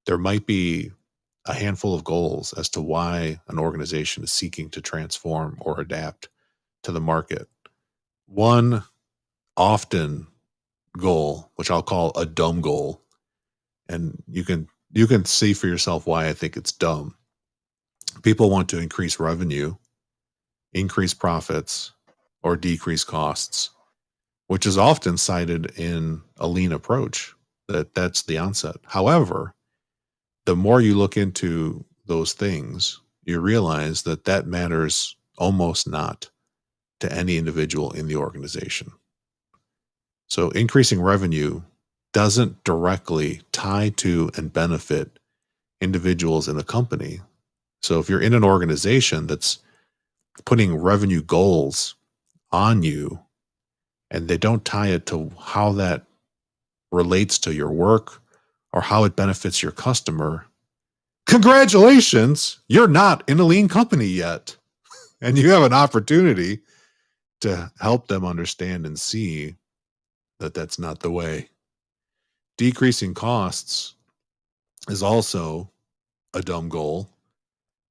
Speaker 1: there might be a handful of goals as to why an organization is seeking to transform or adapt to the market. One often goal, which I'll call a dumb goal, and you can see for yourself why I think it's dumb. People want to increase revenue, increase profits, or decrease costs, which is often cited in a lean approach. That's the onset. However, the more you look into those things, you realize that matters almost not to any individual in the organization. So increasing revenue doesn't directly tie to and benefit individuals in the company. So if you're in an organization that's putting revenue goals on you and they don't tie it to how that relates to your work or how it benefits your customer, congratulations, you're not in a lean company yet. And you have an opportunity to help them understand and see that that's not the way. Decreasing costs is also a dumb goal.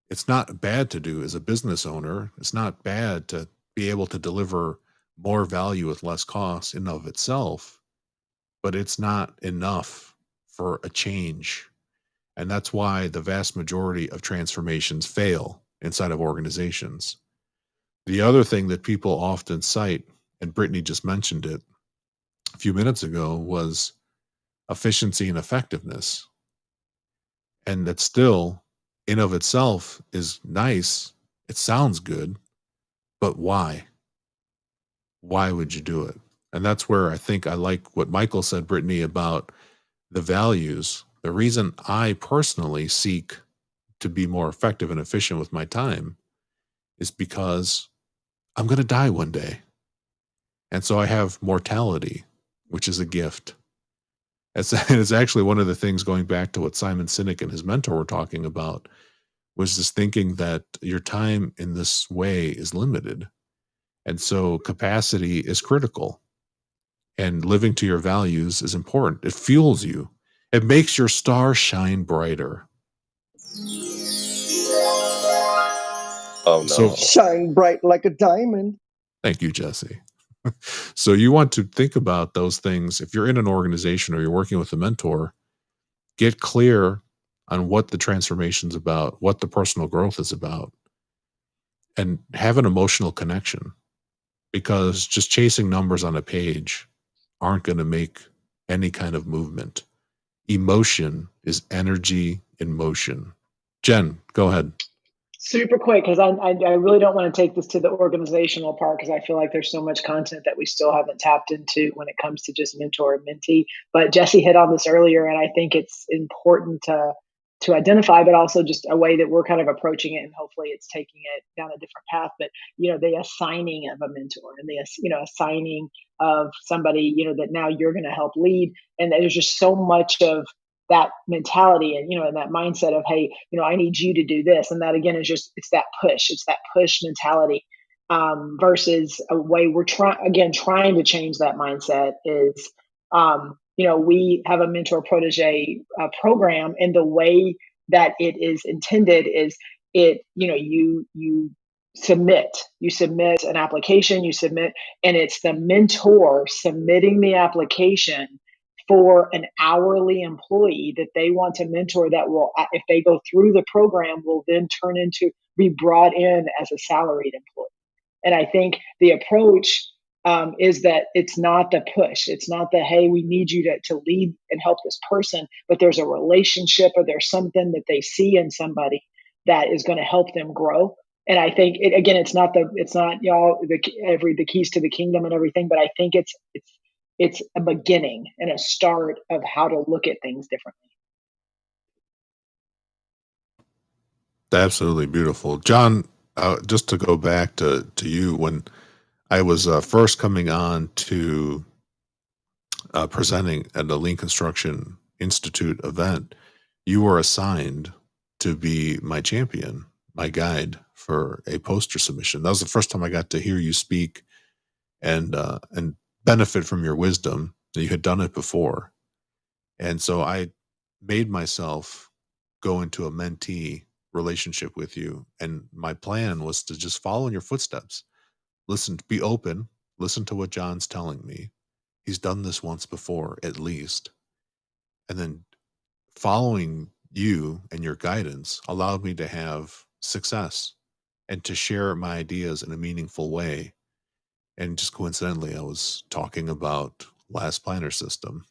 Speaker 1: It's not bad to do as a business owner. It's not bad to be able to deliver more value with less costs in of itself, but it's not enough for a change. And that's why the vast majority of transformations fail inside of organizations. The other thing that people often cite, and Brittanie just mentioned it a few minutes ago, was efficiency and effectiveness. And that still, in of itself, is nice. It sounds good, but why? Why would you do it? And that's where I think I like what Michael said, Brittanie, about the values. The reason I personally seek to be more effective and efficient with my time is because I'm going to die one day. And so I have mortality, which is a gift. It's actually one of the things, going back to what Simon Sinek and his mentor were talking about, was this thinking that your time in this way is limited. And so capacity is critical, and living to your values is important. It fuels you. It makes your star shine brighter.
Speaker 4: Oh
Speaker 1: So
Speaker 4: no.
Speaker 5: Shine bright like a diamond.
Speaker 1: thank you, Jesse. So you want to think about those things. If you're in an organization or you're working with a mentor, get clear on what the transformation's about, what the personal growth is about, and have an emotional connection, because just chasing numbers on a page aren't going to make any kind of movement. Emotion is energy in motion. Jen, go ahead.
Speaker 3: Super quick, because I really don't want to take this to the organizational part, because I feel like there's so much content that we still haven't tapped into when it comes to just mentor and mentee. But Jesse hit on this earlier, and I think it's important to identify, but also just a way that we're kind of approaching it, and hopefully it's taking it down a different path. But the assigning of a mentor, and the assigning of somebody that now you're going to help lead, and there's just so much of that mentality and that mindset of, hey, I need you to do this. And that again is just, it's that push mentality, versus a way we're trying to change that mindset is, we have a mentor protege program, and the way that it is intended is you submit an application, and it's the mentor submitting the application for an hourly employee that they want to mentor, that will, if they go through the program, will then be brought in as a salaried employee. And I think the approach is that it's not the push. It's not the, hey, we need you to lead and help this person, but there's a relationship, or there's something that they see in somebody that is going to help them grow. And I think it's not the keys to the kingdom and everything, but I think it's a beginning and a start of how to look at things differently.
Speaker 1: Absolutely beautiful. John, just to go back to you, when I was first coming on to presenting at the Lean Construction Institute event, you were assigned to be my champion, my guide for a poster submission. That was the first time I got to hear you speak and benefit from your wisdom. You had done it before, and so I made myself go into a mentee relationship with you, and my plan was to just follow in your footsteps. Listen, be open, listen to what John's telling me. He's done this once before, at least. And then following you and your guidance allowed me to have success and to share my ideas in a meaningful way. And just coincidentally, I was talking about Last Planner System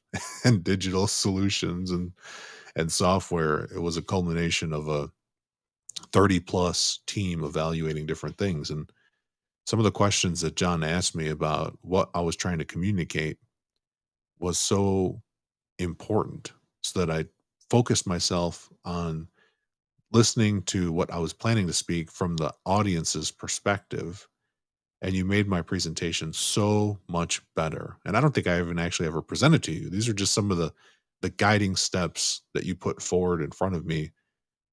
Speaker 1: and digital solutions and software. It was a culmination of a 30 plus team evaluating different things. And some of the questions that John asked me about what I was trying to communicate was so important, so that I focused myself on listening to what I was planning to speak from the audience's perspective. And you made my presentation so much better. And I don't think I even actually ever presented to you. These are just some of the guiding steps that you put forward in front of me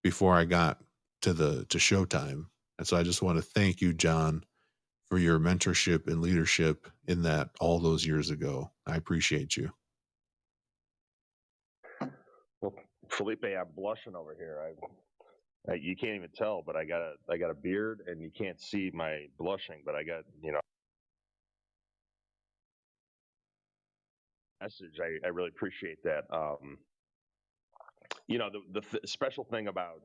Speaker 1: before I got to showtime. And so I just want to thank you, John, for your mentorship and leadership in that all those years ago. I appreciate you.
Speaker 9: Well, Felipe, I'm blushing over here. You can't even tell, but I got a beard, and you can't see my blushing, but I got message. I really appreciate that. The special thing about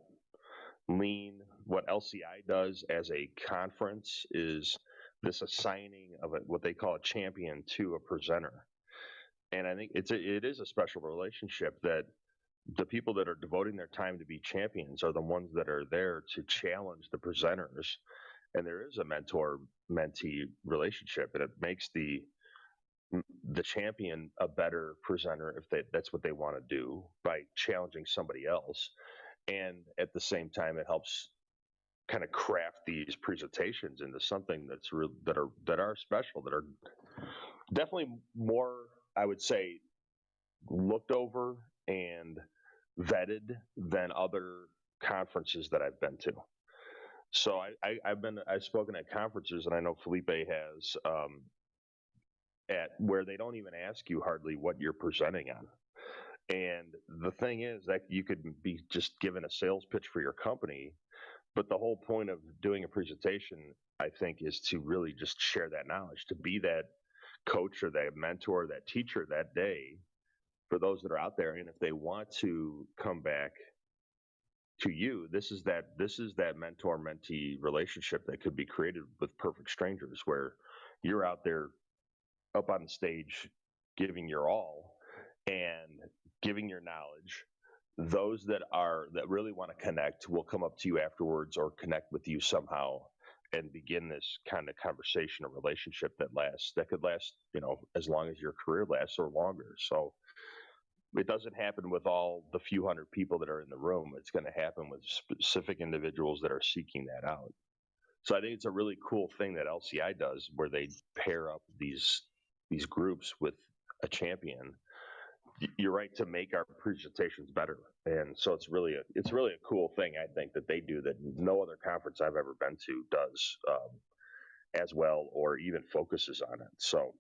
Speaker 9: Lean, what LCI does as a conference, is this assigning of what they call a champion to a presenter. And I think it is a special relationship, that the people that are devoting their time to be champions are the ones that are there to challenge the presenters. And there is a mentor-mentee relationship, and it makes the champion a better presenter if that's what they want to do, by challenging somebody else. And at the same time, it helps kind of craft these presentations into something that's real, that are special, that are definitely more, I would say, looked over and vetted than other conferences that I've been to. So I've spoken at conferences, and I know Felipe has, at where they don't even ask you hardly what you're presenting on. And the thing is that you could be just given a sales pitch for your company, but the whole point of doing a presentation, I think, is to really just share that knowledge, to be that coach or that mentor, that teacher that day for those that are out there. And if they want to come back to you, this is that mentor mentee relationship that could be created with perfect strangers, where you're out there up on the stage giving your all and giving your knowledge. Those that really want to connect will come up to you afterwards or connect with you somehow and begin this kind of conversation or relationship that could last, as long as your career lasts or longer. So it doesn't happen with all the few hundred people that are in the room. It's going to happen with specific individuals that are seeking that out. So I think it's a really cool thing that LCI does, where they pair up these groups with a champion. You're right, to make our presentations better. And so it's really a cool thing, I think, that they do, that no other conference I've ever been to does as well, or even focuses on it. So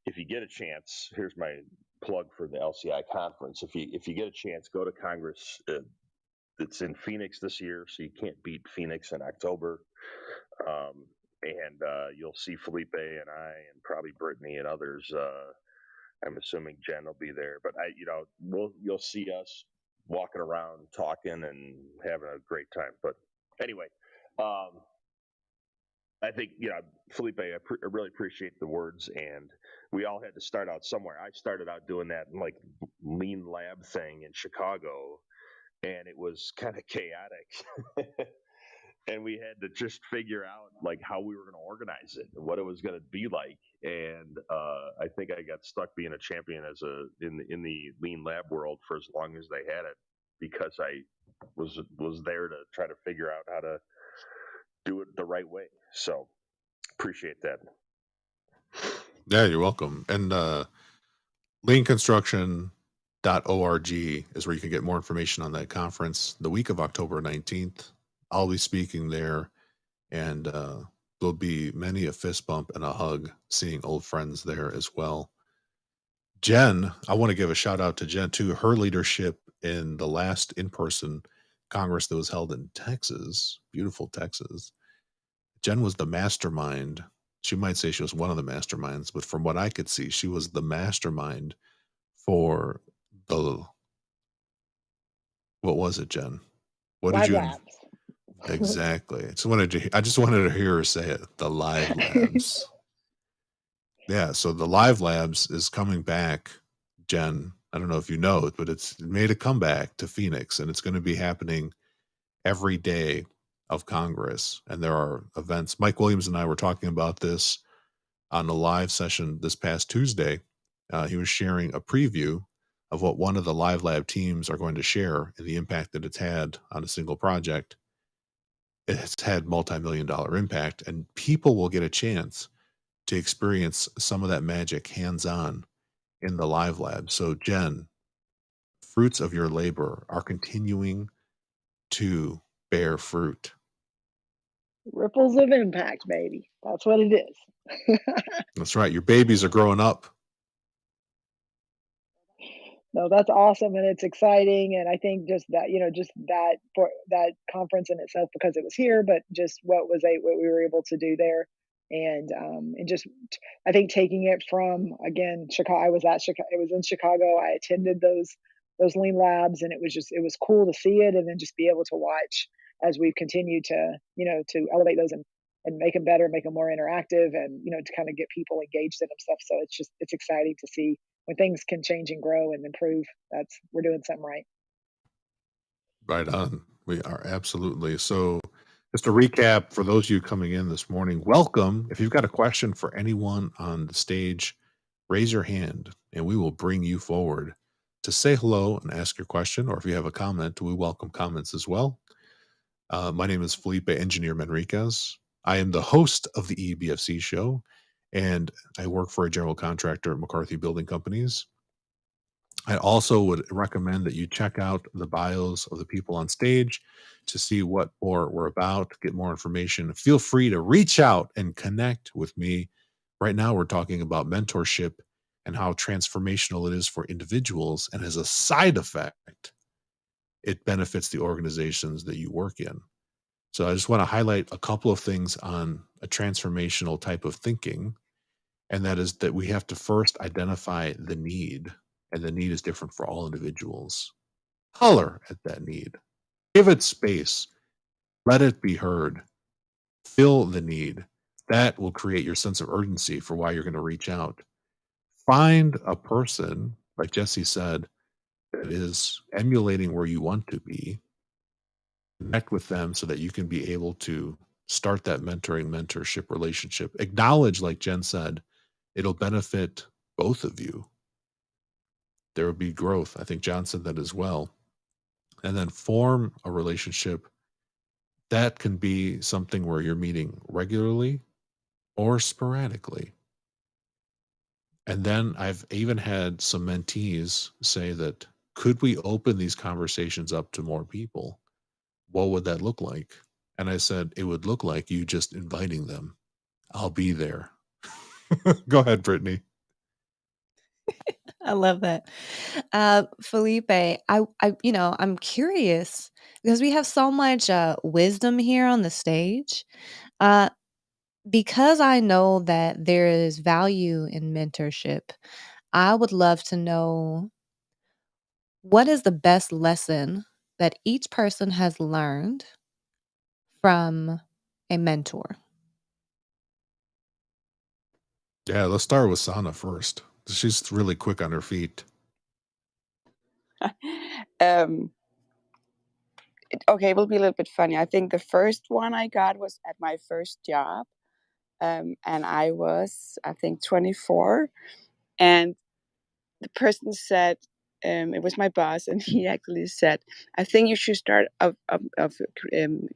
Speaker 9: if you get a chance, here's my plug for the LCI conference. If you get a chance, go to Congress. It's in Phoenix this year, so you can't beat Phoenix in October. And you'll see Felipe and I, and probably Brittanie and others. I'm assuming Jen will be there, but you'll see us walking around, talking, and having a great time. But anyway, I think, Felipe, I really appreciate the words, and we all had to start out somewhere. I started out doing that like lean lab thing in Chicago, and it was kind of chaotic. And we had to just figure out like how we were going to organize it and what it was going to be like. And I think I got stuck being a champion in the lean lab world for as long as they had it, because I was there to try to figure out how to do it the right way. So appreciate that.
Speaker 1: Yeah, you're welcome. And leanconstruction.org is where you can get more information on that conference the week of October 19th. I'll be speaking there, and there'll be many a fist bump and a hug seeing old friends there as well. Jen, I want to give a shout out to Jen too. Her leadership in the last in-person Congress that was held in Texas, beautiful Texas. Jen was the mastermind. She might say she was one of the masterminds, but from what I could see, she was the mastermind for what was it, Jen? What did
Speaker 3: Live
Speaker 1: you
Speaker 3: labs.
Speaker 1: exactly? I just wanted to hear her say it. The live labs. Yeah, so the live labs is coming back, Jen. I don't know if you know it, but it made a comeback to Phoenix, and it's going to be happening every day of Congress. And there are events. Mike Williams and I were talking about this on the live session this past Tuesday. He was sharing a preview of what one of the live lab teams are going to share and the impact that it's had on a single project. It's had multi-million-dollar impact, and people will get a chance to experience some of that magic hands-on in the live lab. So, Jen, fruits of your labor are continuing to bear fruit.
Speaker 3: Ripples of impact, baby. That's what it is.
Speaker 1: That's right. Your babies are growing up.
Speaker 3: No, that's awesome, and it's exciting, and I think just that for that conference in itself, because it was here, but just what we were able to do there, and just I think taking it from, again, Chicago. I was in Chicago. I attended those lean labs, and it was cool to see it, and then just be able to watch as we've continued to elevate those and make them better, make them more interactive, and to kind of get people engaged in them stuff. So it's exciting to see when things can change and grow and improve. We're doing something right.
Speaker 1: Right on. We are absolutely. So, just to recap for those of you coming in this morning, welcome. If you've got a question for anyone on the stage, raise your hand and we will bring you forward to say hello and ask your question. Or if you have a comment, we welcome comments as well. My name is Felipe Engineer Manriquez. I am the host of the EBFC show, and I work for a general contractor at McCarthy Building Companies. I also would recommend that you check out the bios of the people on stage to see what more we're about, get more information. Feel free to reach out and connect with me. Right now, we're talking about mentorship and how transformational it is for individuals. And as a side effect, it benefits the organizations that you work in. So I just want to highlight a couple of things on a transformational type of thinking. And that is that we have to first identify the need, and the need is different for all individuals. Holler at that need, give it space, let it be heard, fill the need. That will create your sense of urgency for why you're going to reach out. Find a person, like Jesse said, that is emulating where you want to be. Connect with them so that you can be able to start that mentorship relationship. Acknowledge, like Jen said, it'll benefit both of you. There will be growth. I think John said that as well. And then form a relationship that can be something where you're meeting regularly or sporadically. And then I've even had some mentees say that, could we open these conversations up to more people? What would that look like? And I said, it would look like you just inviting them. I'll be there. Go ahead, Brittanie.
Speaker 2: I love that. Felipe, I'm curious because we have so much wisdom here on the stage. Because I know that there is value in mentorship, I would love to know, what is the best lesson that each person has learned from a mentor?
Speaker 1: Yeah, let's start with Sana first. She's really quick on her feet.
Speaker 10: Okay, it will be a little bit funny. I think the first one I got was at my first job. And I was, I think, 24. And the person said, it was my boss, and he actually said, I think you should start of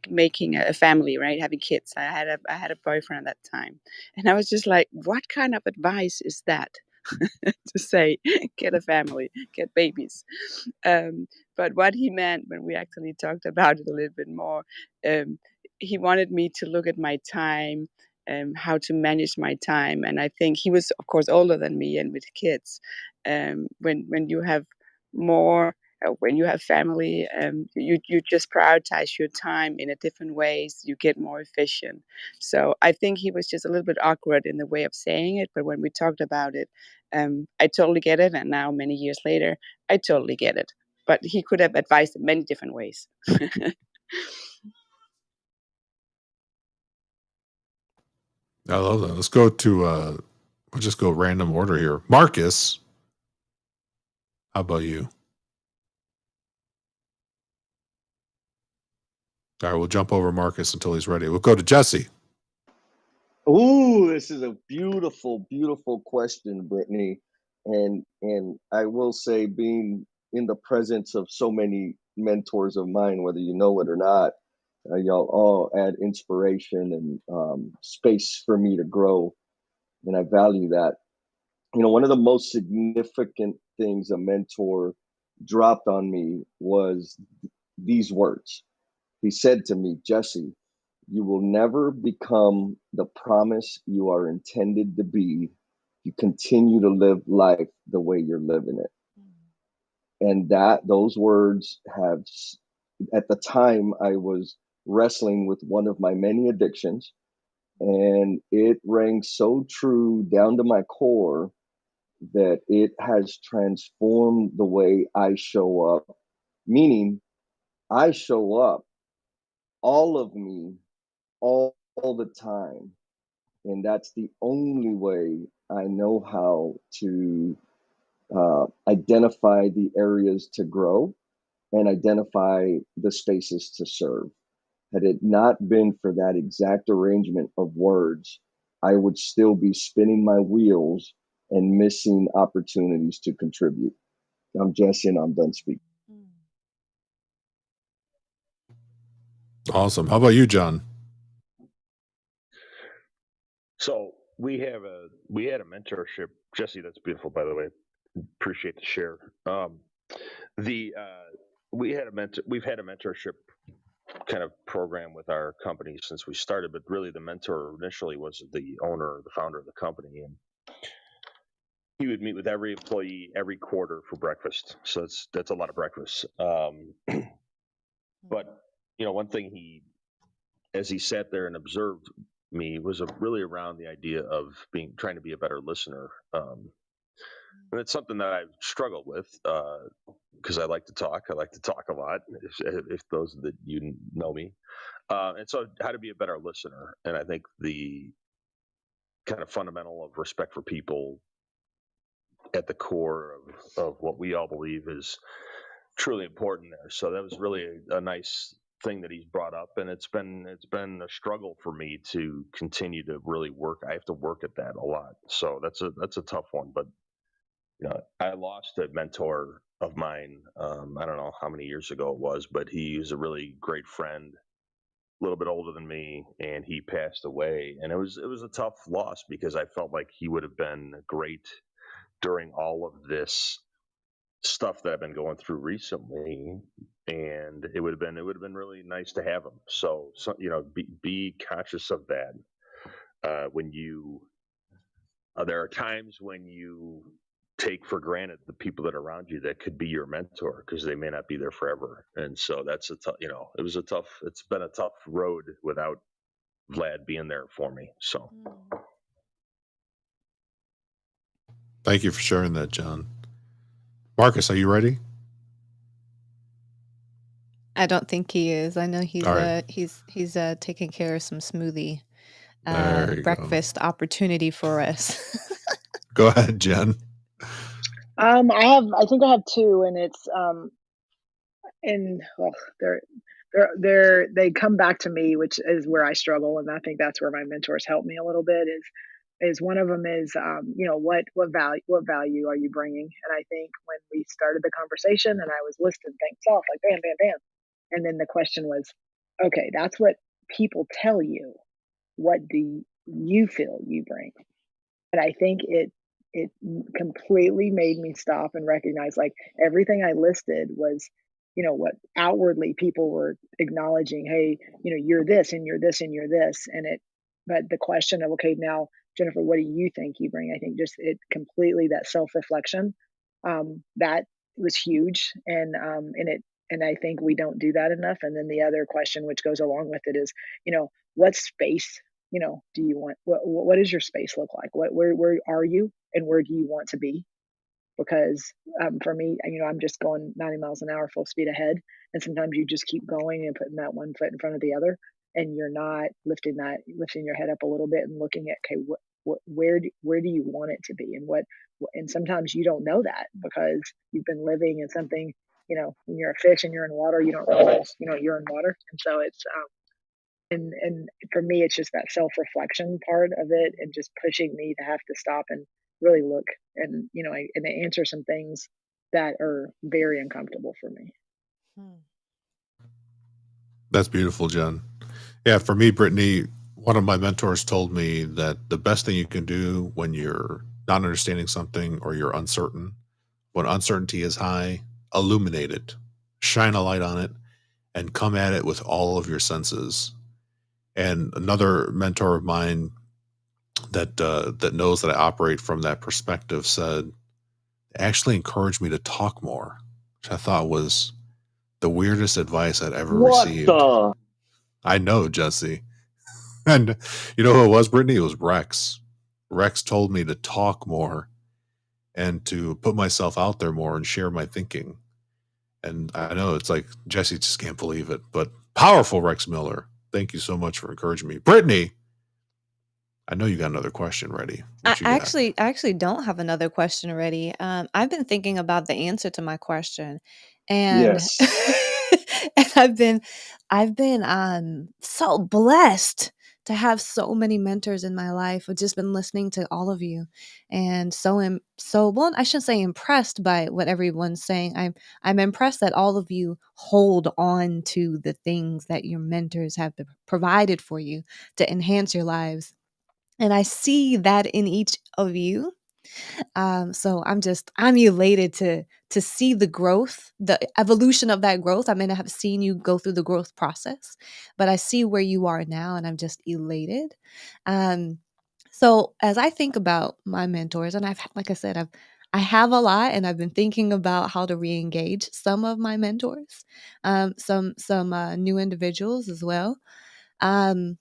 Speaker 10: making a family, right? Having kids. I had a boyfriend at that time. And I was just like, what kind of advice is that? To say, get a family, get babies. But what he meant when we actually talked about it a little bit more, he wanted me to look at my time, how to manage my time. And I think he was, of course, older than me and with kids. When you have more, when you have family, you just prioritize your time in a different ways. You get more efficient. So I think he was just a little bit awkward in the way of saying it. But when we talked about it, I totally get it. And now, many years later, I totally get it. But he could have advised in many different ways.
Speaker 1: I love that. Let's go to we'll just go random order here. Marcus, how about you? All right, we'll jump over Marcus until he's ready. We'll go to Jesse.
Speaker 5: Ooh, this is a beautiful, beautiful question, Brittanie. And I will say, being in the presence of so many mentors of mine, whether you know it or not, y'all all add inspiration and space for me to grow, and I value that. One of the most significant things a mentor dropped on me was these words. He said to me, Jesse, you will never become the promise you are intended to be. You continue to live life the way you're living it. And those words have, at the time, I was wrestling with one of my many addictions, and it rang so true down to my core that it has transformed the way I show up. Meaning, I show up, all of me, all the time. And that's the only way I know how to identify the areas to grow and identify the spaces to serve. Had it not been for that exact arrangement of words, I would still be spinning my wheels and missing opportunities to contribute. I'm Jesse, and I'm done speaking.
Speaker 1: Awesome. How about you, John?
Speaker 9: So we had a mentorship, Jesse. That's beautiful, by the way. Appreciate the share. The We've had a mentorship kind of program with our company since we started, but really the mentor initially was the owner, the founder of the company, and he would meet with every employee every quarter for breakfast. So that's a lot of breakfast. But one thing as he sat there and observed me, was really around the idea of trying to be a better listener. And it's something that I've struggled with because I like to talk. I like to talk a lot. If those that you know me, and so how to be a better listener. And I think the kind of fundamental of respect for people at the core of what we all believe is truly important there. So that was really a nice thing that he's brought up, and it's been a struggle for me to continue to really work. I have to work at that a lot. So that's a tough one. But I lost a mentor of mine. I don't know how many years ago it was, but he was a really great friend, a little bit older than me, and he passed away. And it was a tough loss because I felt like he would have been great during all of this stuff that I've been going through recently, and it would have been really nice to have him. So be conscious of that when you. There are times when you take for granted the people that are around you that could be your mentor because they may not be there forever, and so that's a tough. It's been a tough road without Vlad being there for me. So.
Speaker 1: Thank you for sharing that, John. Marcus, are you ready?
Speaker 2: I don't think he is. I know he's
Speaker 1: All right.
Speaker 2: he's taking care of some smoothie
Speaker 1: There you
Speaker 2: breakfast opportunity for us.
Speaker 1: Go ahead, Jen.
Speaker 3: I think I have two, and it's they come back to me, which is where I struggle, and I think that's where my mentors help me a little bit. Is one of them is what value are you bringing? And I think when we started the conversation and I was listing things off like bam, bam, bam, and then the question was, okay, that's what people tell you. What do you feel you bring? And I think it completely made me stop and recognize like everything I listed was, what outwardly people were acknowledging, hey, you're this and you're this and you're this. But the question of, okay, now, Jennifer, what do you think you bring? I think just it completely, that self-reflection, that was huge. And I think we don't do that enough. And then the other question, which goes along with it is, what space do you want? What does your space look like? Where are you, and where do you want to be? Because for me, I'm just going 90 miles an hour, full speed ahead, and sometimes you just keep going and putting that one foot in front of the other, and you're not lifting your head up a little bit and looking at, okay, where do you want it to be, and sometimes you don't know that because you've been living in something. When you're a fish and you're in water, you don't realize you're in water, and so it's. And for me, it's just that self-reflection part of it, and just pushing me to have to stop and really look and answer some things that are very uncomfortable for me.
Speaker 1: That's beautiful, Jen. Yeah, for me, Brittanie, one of my mentors told me that the best thing you can do when you're not understanding something or you're uncertain, when uncertainty is high, illuminate it, shine a light on it, and come at it with all of your senses. And another mentor of mine that knows that I operate from that perspective said, actually encouraged me to talk more, which I thought was the weirdest advice I'd ever received. I know, Jesse. And you know who it was, Brittanie? It was Rex. Rex told me to talk more and to put myself out there more and share my thinking. And I know it's like Jesse just can't believe it, but powerful Rex Miller. Thank you so much for encouraging me. Brittanie, I know you got another question ready.
Speaker 2: I actually don't have another question ready. I've been thinking about the answer to my question, and
Speaker 5: Yes.
Speaker 2: and I've been so blessed to have so many mentors in my life. I've just been listening to all of you, and well, I shouldn't say impressed by what everyone's saying. I'm impressed that all of you hold on to the things that your mentors have provided for you to enhance your lives. And I see that in each of you. So I'm elated to see the growth, the evolution of that growth. I may not have seen you go through the growth process, but I see where you are now, and I'm just elated. Um, so as I think about my mentors, and like I said, I have a lot, and I've been thinking about how to re-engage some of my mentors, some new individuals as well. Um,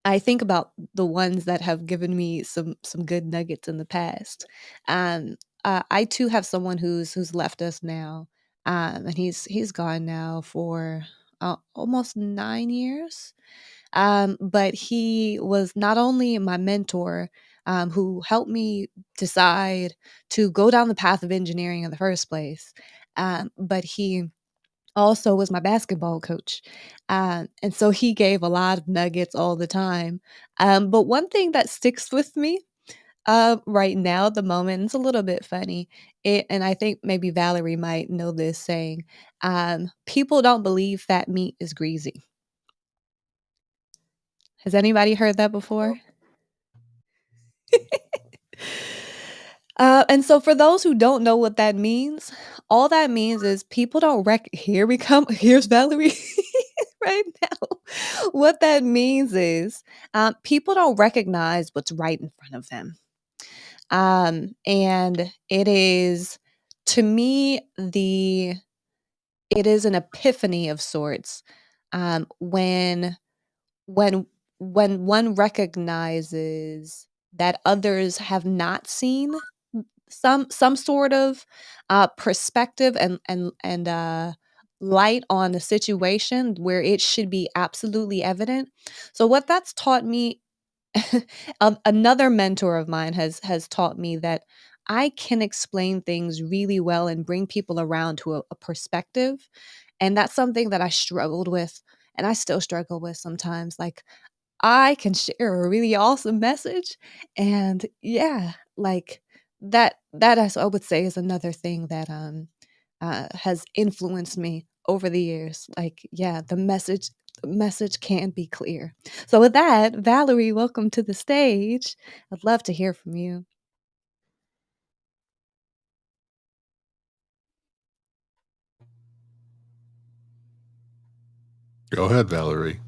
Speaker 2: I think about the ones that have given me some good nuggets in the past. Um, I too have someone who's left us now, and he's gone now for almost 9 years. But he was not only my mentor, who helped me decide to go down the path of engineering in the first place, but he also was my basketball coach. And so he gave a lot of nuggets all the time. But one thing that sticks with me right now at the moment, it's a little bit funny. And I think maybe Valerie might know this saying, people don't believe fat meat is greasy. Has anybody heard that before? And so for those who don't know what that means, all that means is people don't here we come. Here's Valerie right now. What that means is people don't recognize what's right in front of them. And it is, to me, it is an epiphany of sorts, when when when one recognizes that others have not seen some sort of perspective and light on a situation where it should be absolutely evident. So what that's taught me, another mentor of mine has taught me that I can explain things really well and bring people around to a perspective, and that's something that I struggled with, and I still struggle with sometimes. Like, I can share a really awesome message, and yeah, like that as I would say is another thing that has influenced me over the years. Like, yeah, the message can be clear. So with that, Valerie, welcome to the stage. I'd love to hear from you.
Speaker 1: Go ahead, Valerie.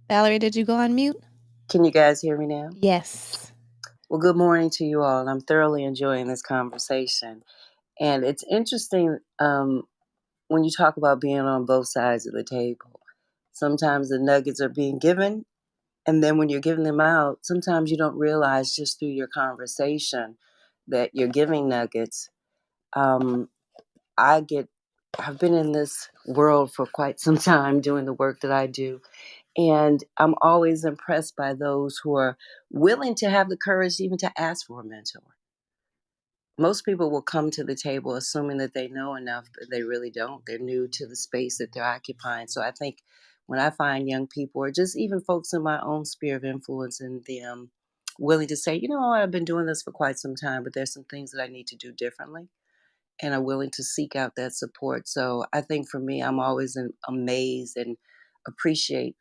Speaker 2: Valerie, did you go on mute?
Speaker 10: Can you guys hear me now?
Speaker 2: Yes.
Speaker 10: Well, good morning to you all. I'm thoroughly enjoying this conversation. And it's interesting when you talk about being on both sides of the table. Sometimes the nuggets are being given, and then when you're giving them out, sometimes you don't realize just through your conversation that you're giving nuggets. Um, I've been in this world for quite some time doing the work that I do. And I'm always impressed by those who are willing to have the courage even to ask for a mentor. Most people will come to the table assuming that they know enough, but they really don't. They're new to the space that they're occupying. So I think when I find young people, or just even folks in my own sphere of influence, and willing to say, you know what, I've been doing this for quite some time, but there's some things that I need to do differently, and are willing to seek out that support. So I think for me, I'm always amazed and appreciate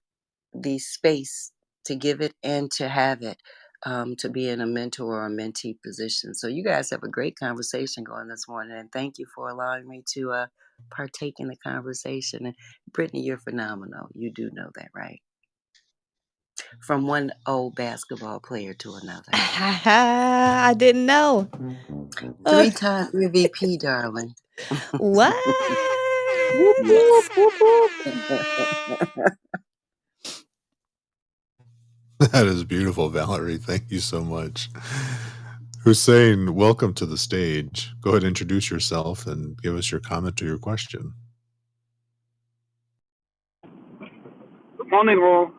Speaker 10: the space to give it and to have it, to be in a mentor or a mentee position. So you guys have a great conversation going this morning, and thank you for allowing me to partake in the conversation. And Brittanie, you're phenomenal. You do know that, right? From one old basketball player to another.
Speaker 2: I didn't know.
Speaker 10: 3-time MVP, darling.
Speaker 2: What?
Speaker 10: Whoop, whoop, whoop, whoop.
Speaker 1: That is beautiful, Valerie. Thank you so much. Hussein, welcome to the stage. Go ahead and introduce yourself and give us your comment or your question.
Speaker 12: Good morning, all.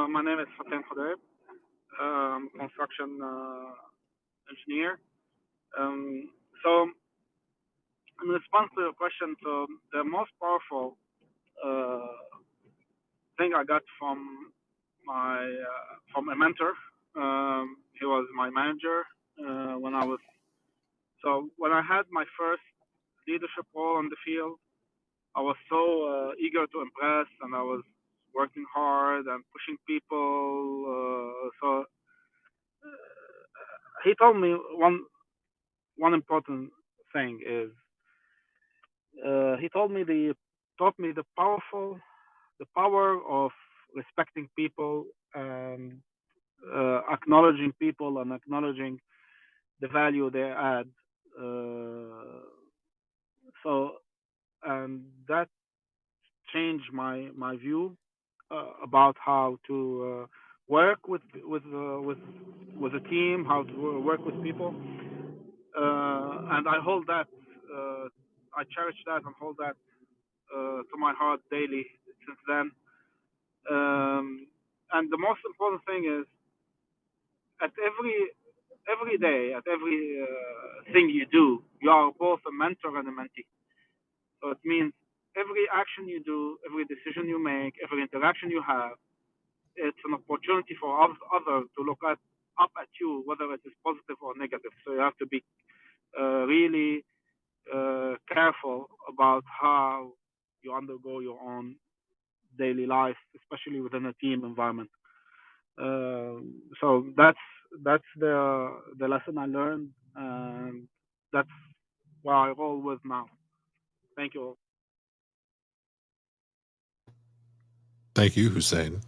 Speaker 12: My name is Fatem Khadeeb. Construction engineer. So, in response to your question, so the most powerful thing I got from a mentor. He was my manager when when I had my first leadership role on the field. I was so eager to impress, and I was working hard and pushing people. So he told me one important thing is he taught me the power of respecting people and acknowledging people and acknowledging the value they add. So and that changed my view about how to work with a team, how to work with people, and I hold that. I cherish that and hold that to my heart daily since then. And the most important thing is at every day, at every thing you do, you are both a mentor and a mentee. So it means every action you do, every decision you make, every interaction you have, it's an opportunity for others to look up at you, whether it is positive or negative. So you have to be really careful about how you undergo your own daily life, especially within a team environment. So that's the lesson I learned, and that's where I roll with now. Thank you all.
Speaker 1: Thank you, Hussein.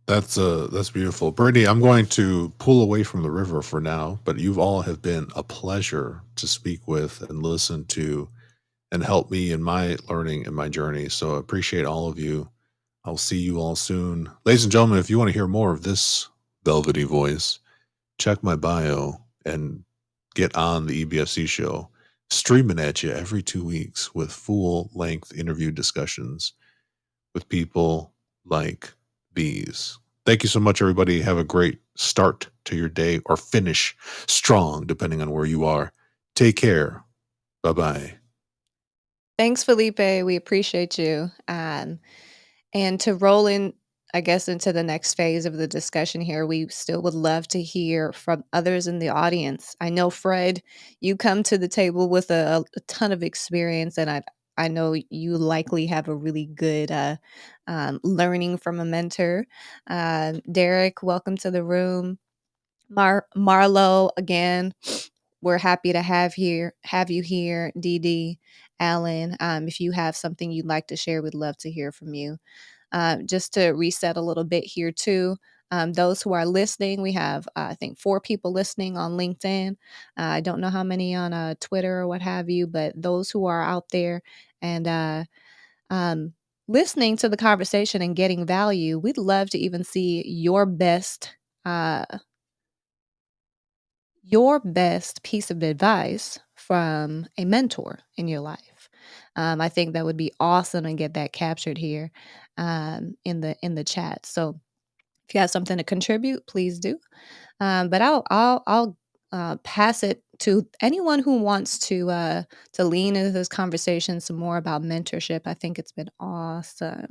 Speaker 1: That's beautiful. Brittany, I'm going to pull away from the river for now, but you all have been a pleasure to speak with and listen to and help me in my learning and my journey. So I appreciate all of you. I'll see you all soon. Ladies and gentlemen, if you want to hear more of this velvety voice, check my bio and get on the EBFC show, streaming at you every 2 weeks with full length interview discussions with people like these. Thank you so much, everybody. Have a great start to your day or finish strong, depending on where you are. Take care. Bye bye.
Speaker 2: Thanks, Felipe. We appreciate you. And to roll in, I guess, into the next phase of the discussion here, we still would love to hear from others in the audience. I know, Fred, you come to the table with a ton of experience, and I know you likely have a really good learning from a mentor. Derek, welcome to the room. Marlo, again, we're happy to have you here. Dee, Alan, if you have something you'd like to share, we'd love to hear from you. Just to reset a little bit here too. Those who are listening, we have I think 4 people listening on LinkedIn. I don't know how many on Twitter or what have you, but those who are out there and listening to the conversation and getting value, we'd love to even see your best piece of advice from a mentor in your life. I think that would be awesome and get that captured here in the chat. So if you have something to contribute, please do. But I'll pass it to anyone who wants to lean into this conversation some more about mentorship. I think it's been awesome.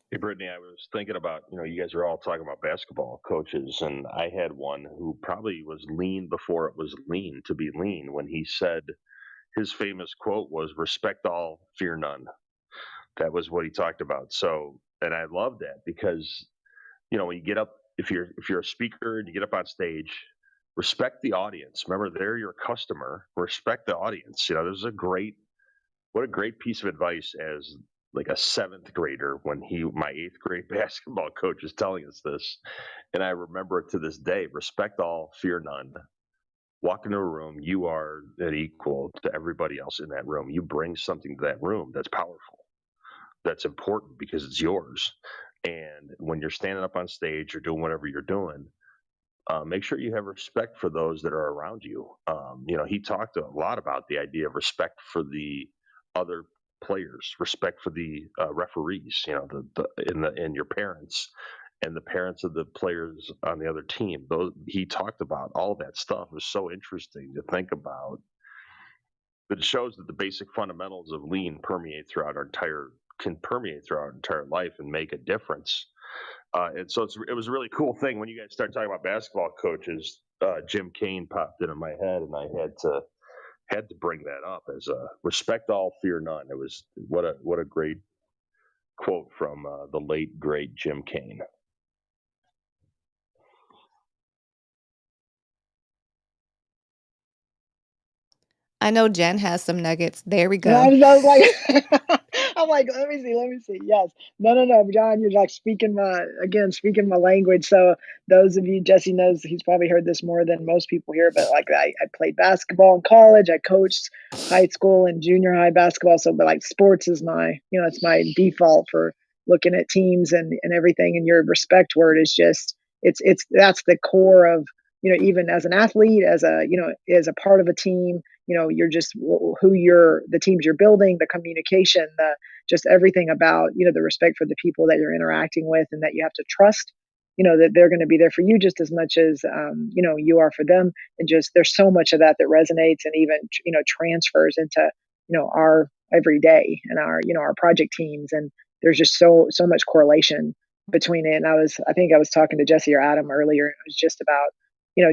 Speaker 9: Hey, Brittany, I was thinking about, you guys are all talking about basketball coaches, and I had one who probably was lean before it was lean to be lean when he said his famous quote was respect all, fear none. That was what he talked about. So, and I love that because, when you get up, if you're a speaker and you get up on stage, respect the audience. Remember, they're your customer. Respect the audience. There's what a great piece of advice as like a 7th grader when my 8th grade basketball coach is telling us this. And I remember it to this day, respect all, fear none. Walk into a room, you are an equal to everybody else in that room. You bring something to that room that's powerful, that's important because it's yours. And when you're standing up on stage or doing whatever you're doing, make sure you have respect for those that are around you. He talked a lot about the idea of respect for the other players, respect for the referees, and your parents and the parents of the players on the other team. He talked about all of that stuff. It was so interesting to think about. But it shows that the basic fundamentals of lean can permeate throughout our entire life and make a difference. And so it was a really cool thing when you guys start talking about basketball coaches. Jim Kane popped into my head, and I had to bring that up as a respect all, fear none. It was what a great quote from the late great Jim Kane.
Speaker 2: I know Jen has some nuggets. There we
Speaker 3: And I
Speaker 2: go.
Speaker 3: was like, I'm like, let me see. Yes, no, John, you're like speaking my language. So those of you, Jesse knows he's probably heard this more than most people here, but like I played basketball in college. I coached high school and junior high basketball. So, but like sports is my, it's my default for looking at teams and everything. And your respect word is just, that's the core of, even as an athlete, as as a part of a team, you're just the teams you're building, the communication, the just everything about, the respect for the people that you're interacting with and that you have to trust, that they're going to be there for you just as much as, you are for them. And just, there's so much of that that resonates and even, transfers into, our everyday and our, our project teams. And there's just so much correlation between it. And I think I was talking to Jesse or Adam earlier. It was just about,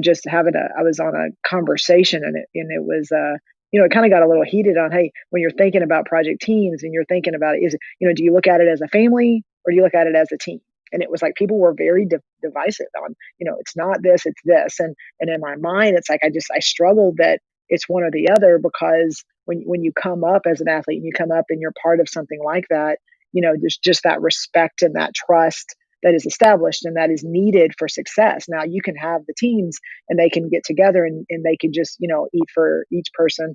Speaker 3: just I was on a conversation and it was, it kind of got a little heated on, hey, when you're thinking about project teams and you're thinking about it, do you look at it as a family or do you look at it as a team? And it was like, people were very divisive on, it's not this, it's this. And in my mind, it's like, I struggled that it's one or the other, because when you come up as an athlete and you come up and you're part of something like that, there's just that respect and that trust that is established and that is needed for success. Now you can have the teams and they can get together and they can just, eat for each person.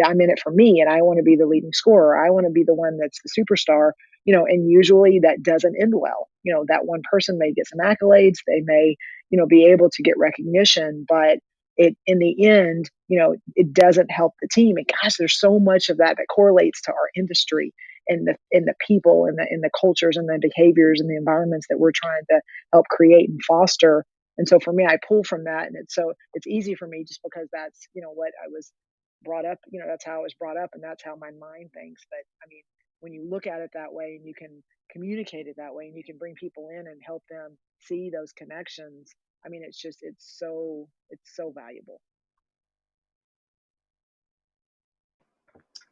Speaker 3: I'm in it for me and I want to be the leading scorer. I want to be the one that's the superstar, and usually that doesn't end well. That one person may get some accolades. They may, be able to get recognition, but in the end, it doesn't help the team. And gosh, there's so much of that correlates to our industry and the people and the cultures and the behaviors and the environments that we're trying to help create and foster. And so for me, I pull from that, and it's easy for me just because that's, what I was brought up. That's how I was brought up, and that's how my mind thinks. But I mean, when you look at it that way and you can communicate it that way and you can bring people in and help them see those connections, I mean, it's so valuable.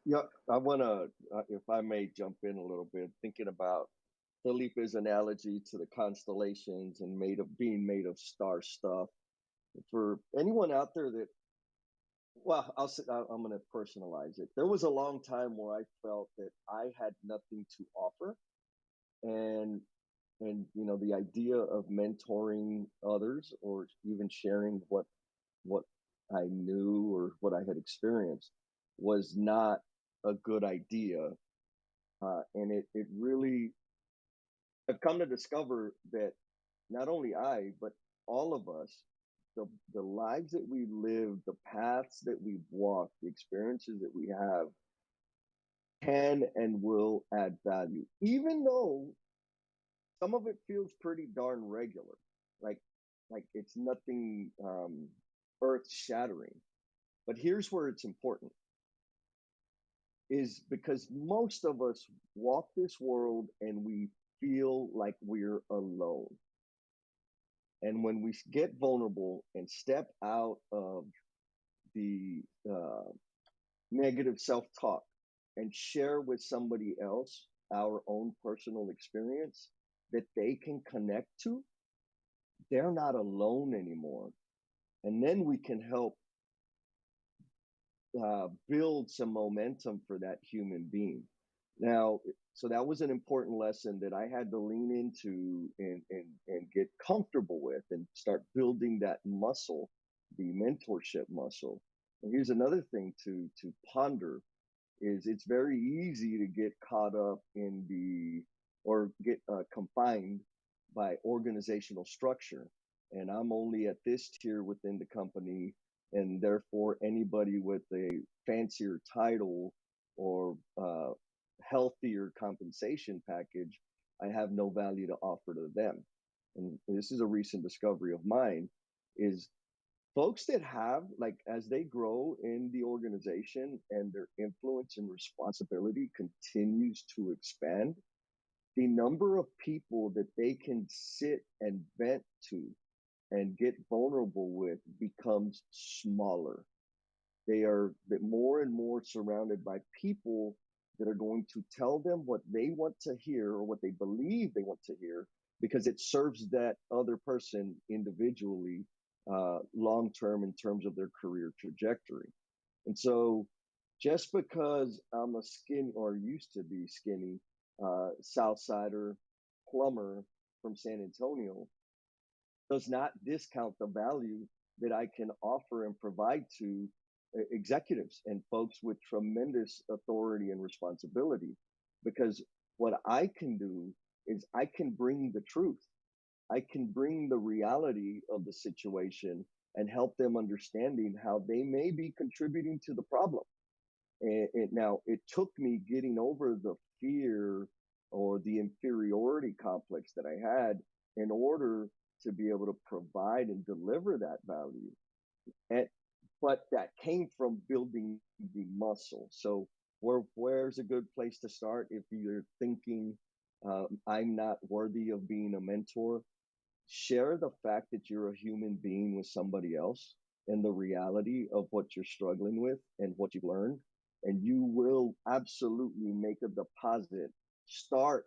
Speaker 5: Yeah, I want to, if I may jump in a little bit, thinking about Felipe's analogy to the constellations and being made of star stuff. For anyone out there that, well, I'm going to personalize it. There was a long time where I felt that I had nothing to offer, and the idea of mentoring others or even sharing what I knew or what I had experienced was not a good idea. And it really, I've come to discover that not only I, but all of us, the lives that we live, the paths that we've walked, the experiences that we have can and will add value, even though some of it feels pretty darn regular, like it's nothing earth shattering. But here's where it's important, is because most of us walk this world and we feel like we're alone. And when we get vulnerable and step out of the negative self talk and share with somebody else our own personal experience that they can connect to, they're not alone anymore. And then we can help build some momentum for that human being. Now, so that was an important lesson that I had to lean into and get comfortable with and start building that muscle, the mentorship muscle. And here's another thing to ponder is it's very easy to get caught up or get confined by organizational structure. And I'm only at this tier within the company, and therefore anybody with a fancier title or healthier compensation package, I have no value to offer to them. And this is a recent discovery of mine, is folks that have, like, as they grow in the organization and their influence and responsibility continues to expand, the number of people that they can sit and vent to and get vulnerable with becomes smaller. They are more and more surrounded by people that are going to tell them what they want to hear or what they believe they want to hear, because it serves that other person individually long term in terms of their career trajectory. And so just because I'm a skinny or used to be skinny Southsider plumber from San Antonio does not discount the value that I can offer and provide to executives and folks with tremendous authority and responsibility. Because what I can do is I can bring the truth. I can bring the reality of the situation and help them understanding how they may be contributing to the problem. And now it took me getting over the fear or the inferiority complex that I had in order to be able to provide and deliver that value. And but that came from building the muscle. So where's a good place to start if you're thinking I'm not worthy of being a mentor? Share the fact that you're a human being with somebody else and the reality of what you're struggling with and what you've learned, and you will absolutely make a deposit. Start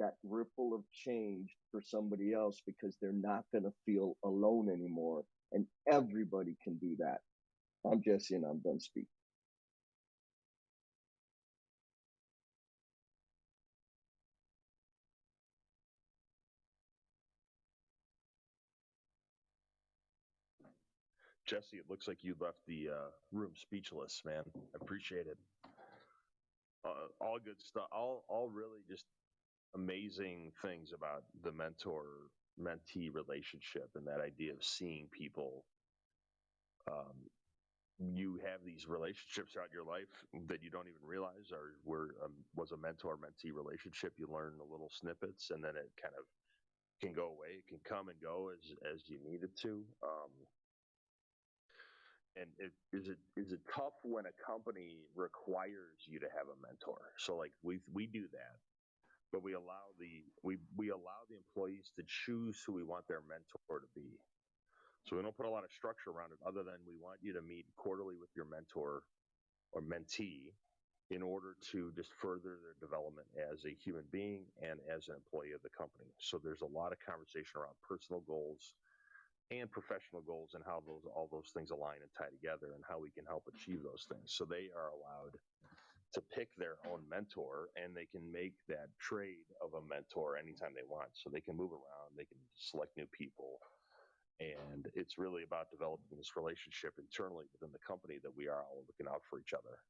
Speaker 5: that ripple of change for somebody else because they're not going to feel alone anymore. And everybody can do that. I'm Jesse and I'm done speaking.
Speaker 9: Jesse, it looks like you left the room speechless, man. I appreciate it. All good stuff. All really just amazing things about the mentor-mentee relationship and that idea of seeing people. You have these relationships throughout your life that you don't even realize was a mentor-mentee relationship. You learn the little snippets, and then it kind of can go away. It can come and go as you need it to. And is it tough when a company requires you to have a mentor? So like we do that, but we allow the employees to choose who we want their mentor to be. So we don't put a lot of structure around it other than we want you to meet quarterly with your mentor or mentee in order to just further their development as a human being and as an employee of the company. So there's a lot of conversation around personal goals and professional goals and how all those things align and tie together and how we can help achieve those things. So they are allowed to pick their own mentor, and they can make that trade of a mentor anytime they want. So they can move around, they can select new people. And it's really about developing this relationship internally within the company that we are all looking out for each other.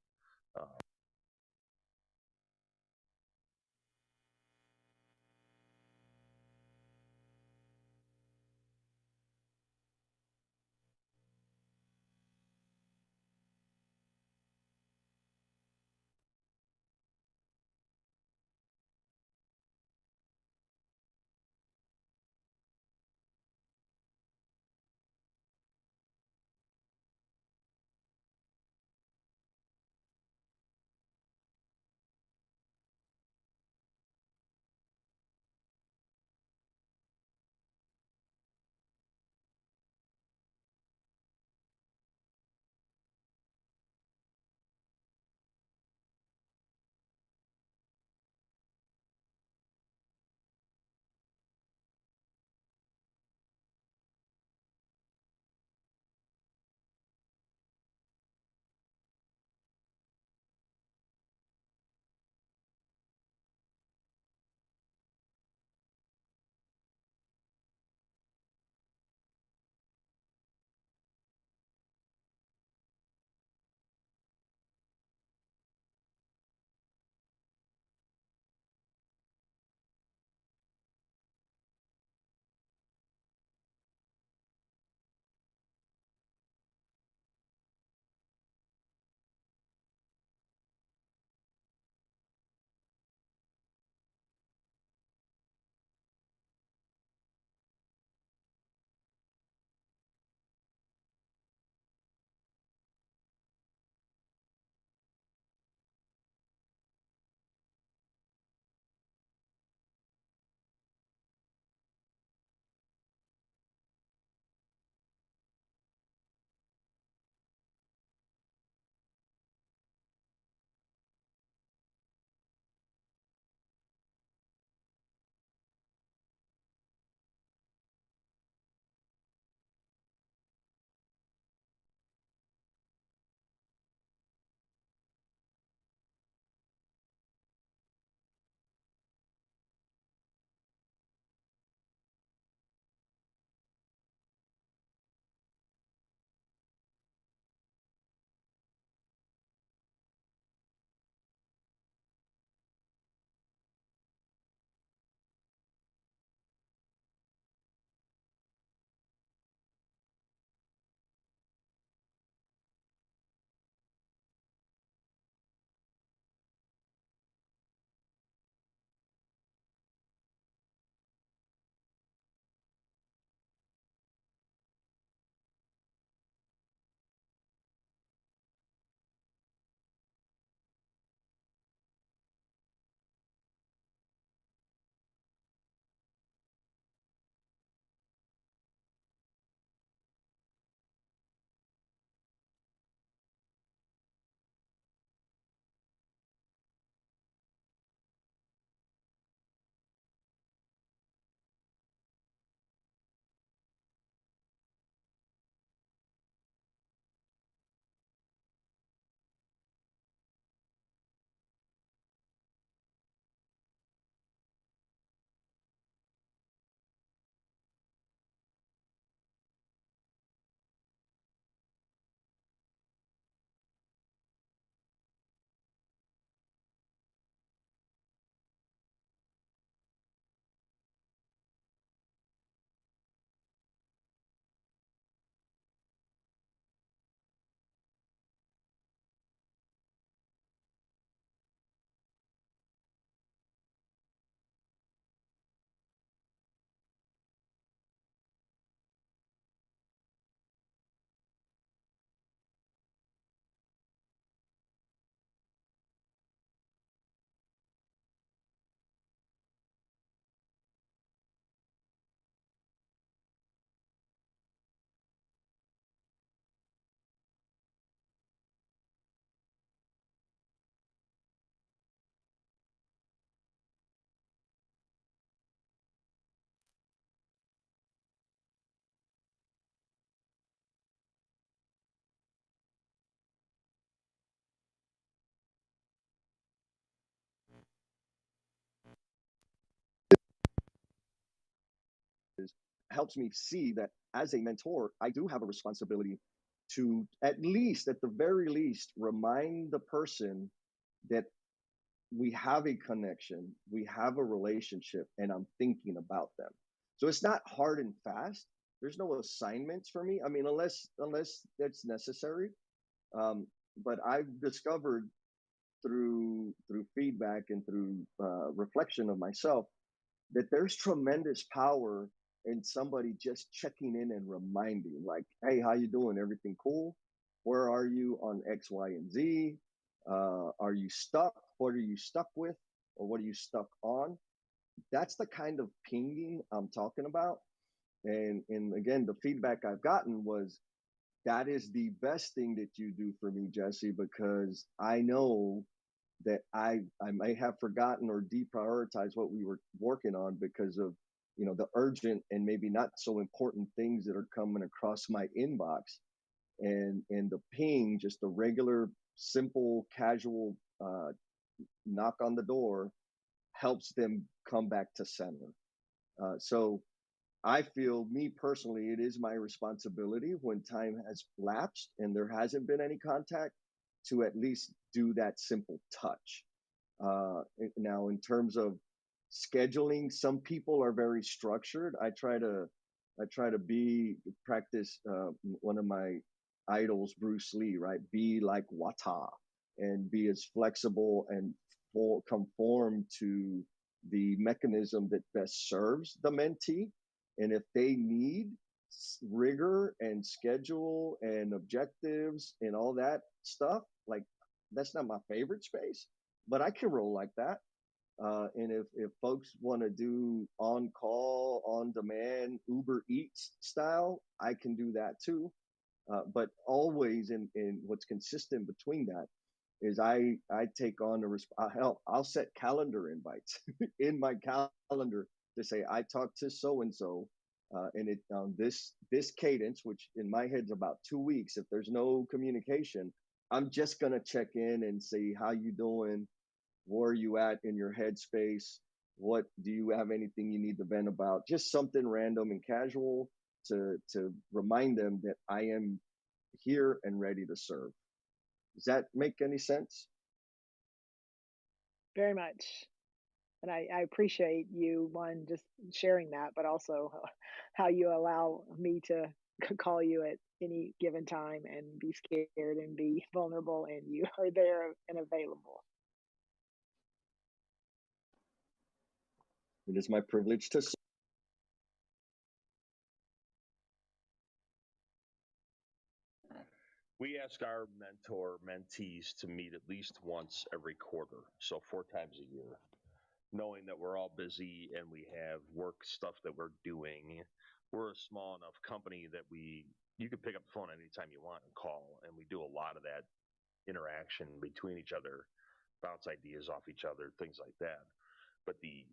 Speaker 5: helps me see that as a mentor, I do have a responsibility to at the very least, remind the person that we have a connection, we have a relationship, and I'm thinking about them. So it's not hard and fast. There's no assignments for me. I mean, unless that's necessary. But I've discovered through feedback and through reflection of myself that there's tremendous power in somebody just checking in and reminding, like, hey, how you doing? Everything cool? Where are you on X, Y, and Z? Are you stuck? What are you stuck with? Or what are you stuck on? That's the kind of pinging I'm talking about. And again, the feedback I've gotten was that is the best thing that you do for me, Jesse, because I know that I may have forgotten or deprioritized what we were working on because of the urgent and maybe not so important things that are coming across my inbox, and the ping, just a regular, simple, casual knock on the door, helps them come back to center. So I feel, me personally, it is my responsibility when time has lapsed and there hasn't been any contact to at least do that simple touch. Now, in terms of scheduling, some people are very structured. I try to practice one of my idols, Bruce Lee, right? Be like Wata, and be as flexible and conform to the mechanism that best serves the mentee. And if they need rigor and schedule and objectives and all that stuff, like, that's not my favorite space, but I can roll like that. And if folks want to do on call, on demand, Uber Eats style, I can do that too. But always in what's consistent between that is I take on I'll set calendar invites in my calendar to say I talked to so and so, and it this cadence, which in my head's about 2 weeks. If there's no communication, I'm just gonna check in and say, how you doing? Where are you at in your headspace? What do you have anything you need to vent about? Just something random and casual to remind them that I am here and ready to serve. Does that make any sense?
Speaker 3: Very much. And I appreciate you, one, just sharing that, but also how you allow me to call you at any given time and be scared and be vulnerable, and you are there and available.
Speaker 5: It is my privilege to.
Speaker 9: We ask our mentees to meet at least once every quarter, so 4 times a year. Knowing that we're all busy and we have work stuff that we're doing, we're a small enough company that you can pick up the phone anytime you want and call, and we do a lot of that interaction between each other, bounce ideas off each other, things like that. But the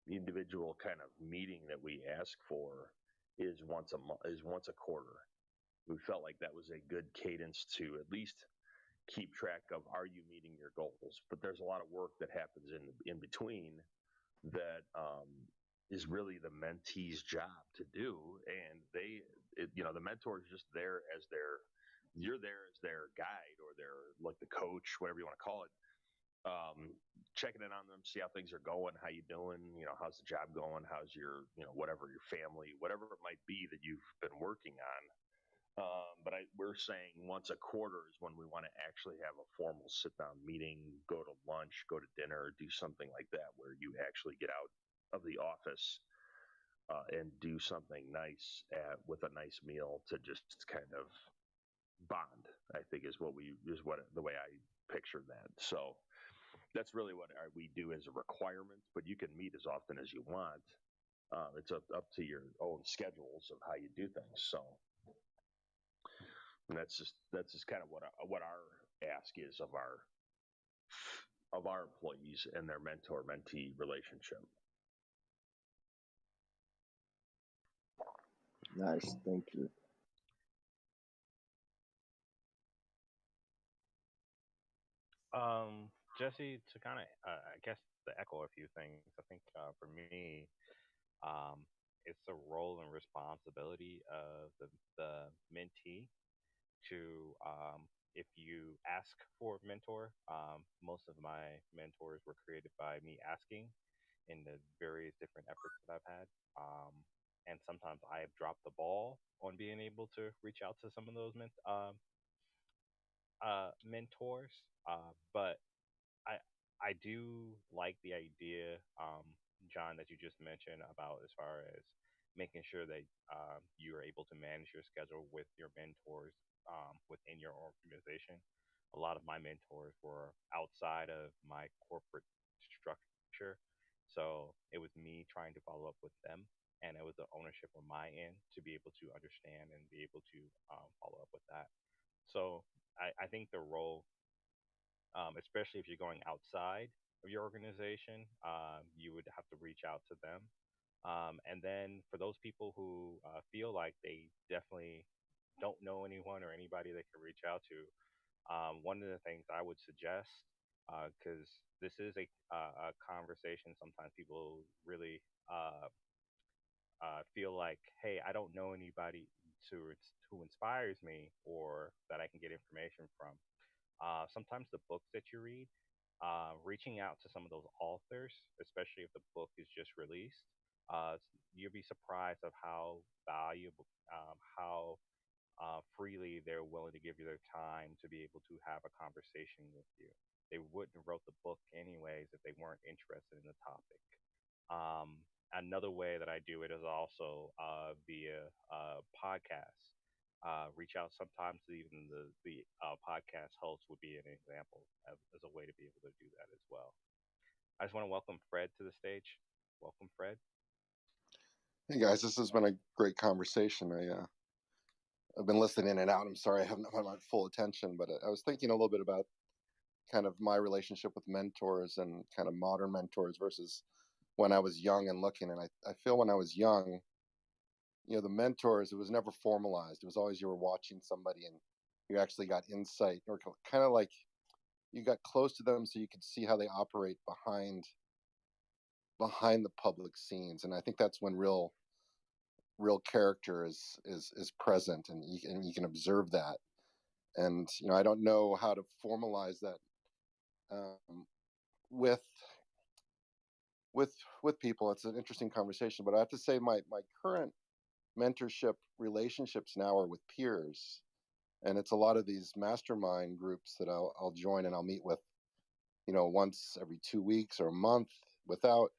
Speaker 9: individual kind of meeting that we ask for is once a quarter. We felt like that was a good cadence to at least keep track of, are you meeting your goals? But there's a lot of work that happens in between that is really the mentee's job to do, and the mentor is just there as you're there as their guide, or their, like, the coach, whatever you want to call it. Checking in on them, see how things are going, how you doing, how's the job going, how's your, whatever, your family, whatever it might be that you've been working on. But we're saying once a quarter is when we want to actually have a formal sit-down meeting, go to lunch, go to dinner, do something like that, where you actually get out of the office and do something nice with a nice meal to just kind of bond, I think is the way I pictured that. So that's really what we do as a requirement, but you can meet as often as you want. It's up to your own schedules of how you do things. So. And that's just kind of what our ask is of our employees and their mentor-mentee relationship.
Speaker 5: Nice, thank you.
Speaker 13: Jesse, to kind of, I guess, to echo a few things, I think for me,
Speaker 4: it's the role and responsibility of the mentee to, if you ask for a mentor, most of my mentors were created by me asking in the various different efforts that I've had. And sometimes I have dropped the ball on being able to reach out to some of those mentors. But I I do like the idea, John, that you just mentioned about as far as making sure that you are able to manage your schedule with your mentors within your organization. A lot of my mentors were outside of my corporate structure, so it was me trying to follow up with them, and it was the ownership on my end to be able to understand and be able to follow up with that. So I think the role, especially if you're going outside of your organization, you would have to reach out to them. And then for those people who feel like they definitely don't know anyone or anybody they can reach out to, one of the things I would suggest, because this is a conversation, sometimes people really feel like, hey, I don't know anybody who inspires me or that I can get information from. Sometimes the books that you read, reaching out to some of those authors, especially if the book is just released, you'll be surprised of how valuable, how freely they're willing to give you their time to be able to have a conversation with you. They wouldn't have wrote the book anyways if they weren't interested in the topic. Another way that I do it is also via podcasts. Reach out sometimes to even the podcast host would be an example as a way to be able to do that as well. I just want to welcome Fred to the stage. Welcome, Fred.
Speaker 13: Hey guys, this has been a great conversation. I've been listening in and out. I'm sorry I haven't had my full attention, but I was thinking a little bit about kind of my relationship with mentors and kind of modern mentors versus when I was young and looking. And I feel when I was young, the mentors, it was never formalized. It was always you were watching somebody and you actually got insight, or kind of like you got close to them so you could see how they operate behind the public scenes. And I think that's when real character is present, and you can observe that. And I don't know how to formalize that with people. It's an interesting conversation, but I have to say my current mentorship relationships now are with peers, and it's a lot of these mastermind groups that I'll join, and I'll meet with once every 2 weeks or a month without,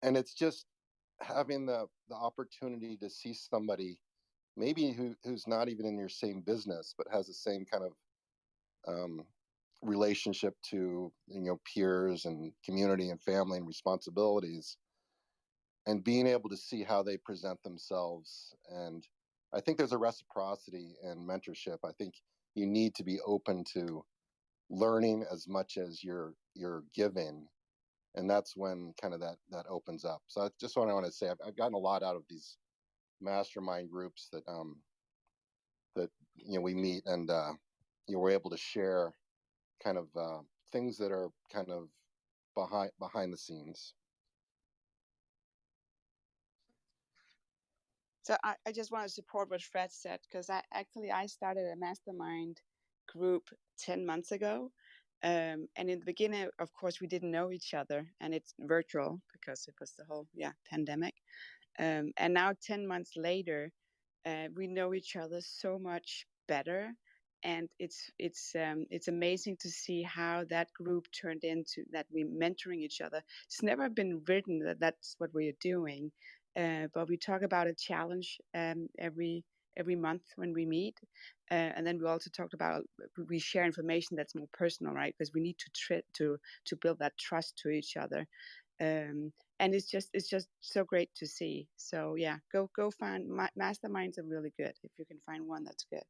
Speaker 13: and it's just having the opportunity to see somebody maybe who's not even in your same business but has the same kind of relationship to peers and community and family and responsibilities, and being able to see how they present themselves. And I think there's a reciprocity in mentorship. I think you need to be open to learning as much as you're giving, and that's when kind of that opens up. So that's just what I want to say. I've gotten a lot out of these mastermind groups that we meet, and we're able to share kind of things that are kind of behind the scenes.
Speaker 10: So I just want to support what Fred said, because I started a mastermind group 10 months ago. And in the beginning, of course, we didn't know each other, and it's virtual because it was the whole pandemic. And now 10 months later, we know each other so much better, and it's amazing to see how that group turned into that we're mentoring each other. It's never been written that that's what we are doing, but we talk about a challenge every month when we meet, and then we also talked about we share information that's more personal, right? Because we need to build that trust to each other. And it's just so great to see. So yeah, go find masterminds are really good. If you can find one, that's good.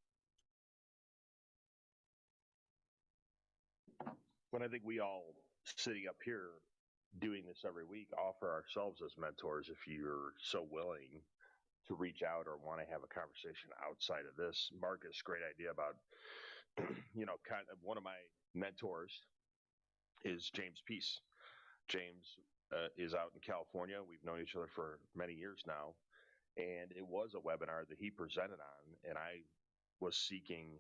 Speaker 9: When I think we all sitting up here doing this every week offer ourselves as mentors, if you're so willing to reach out or want to have a conversation outside of this. Marcus, great idea about kind of one of my mentors is James Peace. James is out in California. We've known each other for many years now, and it was a webinar that he presented on, and I was seeking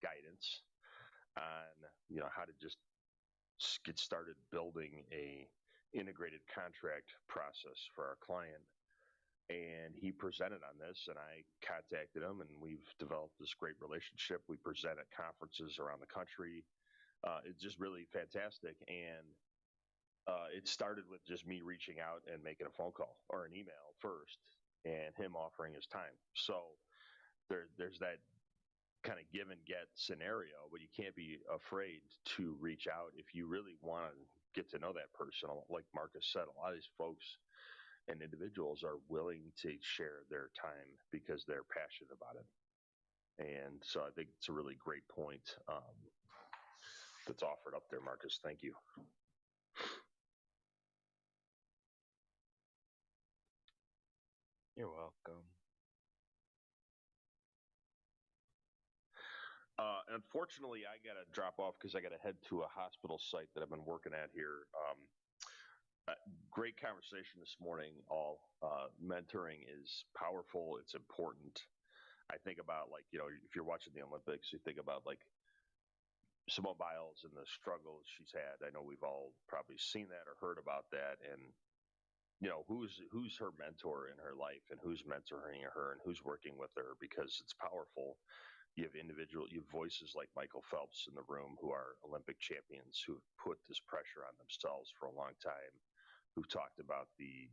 Speaker 9: guidance on how to just get started building a integrated contract process for our client. And he presented on this, and I contacted him, and we've developed this great relationship. We present at conferences around the country. It's just really fantastic. And it started with just me reaching out and making a phone call or an email first, and him offering his time. So there's that kind of give and get scenario, but you can't be afraid to reach out if you really want to get to know that person. Like Marcus said, a lot of these folks and individuals are willing to share their time because they're passionate about it. And so I think it's a really great point that's offered up there, Marcus. Thank you.
Speaker 4: You're welcome.
Speaker 9: Unfortunately, I got to drop off because I got to head to a hospital site that I've been working at here. Great conversation this morning. All mentoring is powerful. It's important. I think about, like, if you're watching the Olympics, you think about like Simone Biles and the struggles she's had. I know we've all probably seen that or heard about that. And who's her mentor in her life, and who's mentoring her, and who's working with her, because it's powerful. You have voices like Michael Phelps in the room, who are Olympic champions, who've put this pressure on themselves for a long time, who've talked about the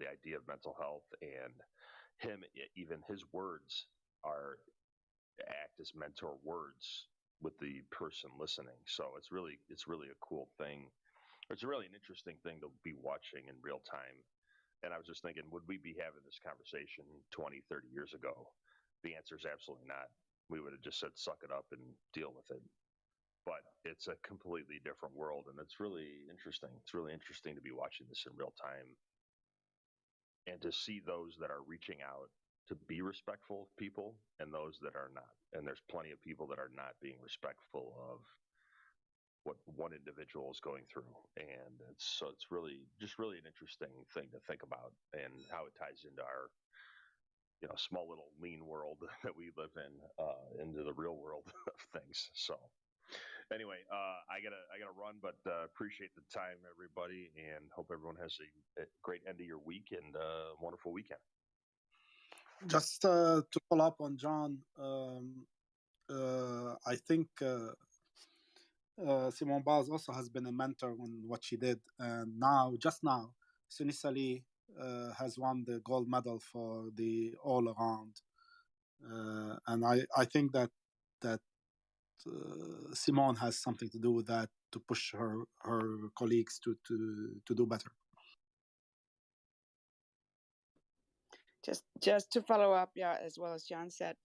Speaker 9: idea of mental health, and even his words act as mentor words with the person listening. So it's really a cool thing. It's really an interesting thing to be watching in real time. And I was just thinking, would we be having this conversation 20, 30 years ago? The answer is absolutely not. We would have just said, suck it up and deal with it. But it's a completely different world, and it's really interesting. It's really interesting to be watching this in real time and to see those that are reaching out to be respectful of people and those that are not. And there's plenty of people that are not being respectful of what one individual is going through. And it's really an interesting thing to think about, and how it ties into our small little lean world that we live in, into the real world of things. So anyway, I gotta run, but appreciate the time, everybody, and hope everyone has a great end of your week and a wonderful weekend.
Speaker 14: Just to follow up on John, I think Simone Biles also has been a mentor in what she did, and just now, Sunisa Lee has won the gold medal for the all around, and I think that Simone has something to do with that, to push her colleagues to do better.
Speaker 10: Just to follow up, as well as John said,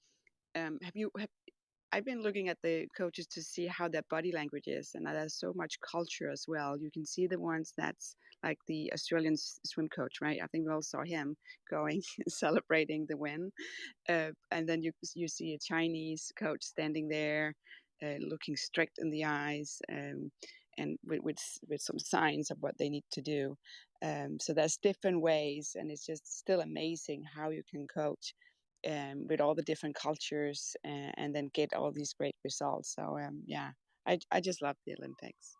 Speaker 10: I've been looking at the coaches to see how their body language is, and there's so much culture as well. You can see the ones that's like the Australian swim coach, right? I think we all saw him going celebrating the win, and then you see a Chinese coach standing there, looking strict in the eyes, and with some signs of what they need to do. So there's different ways, and it's just still amazing how you can coach with all the different cultures, and then get all these great results. So I just love the Olympics.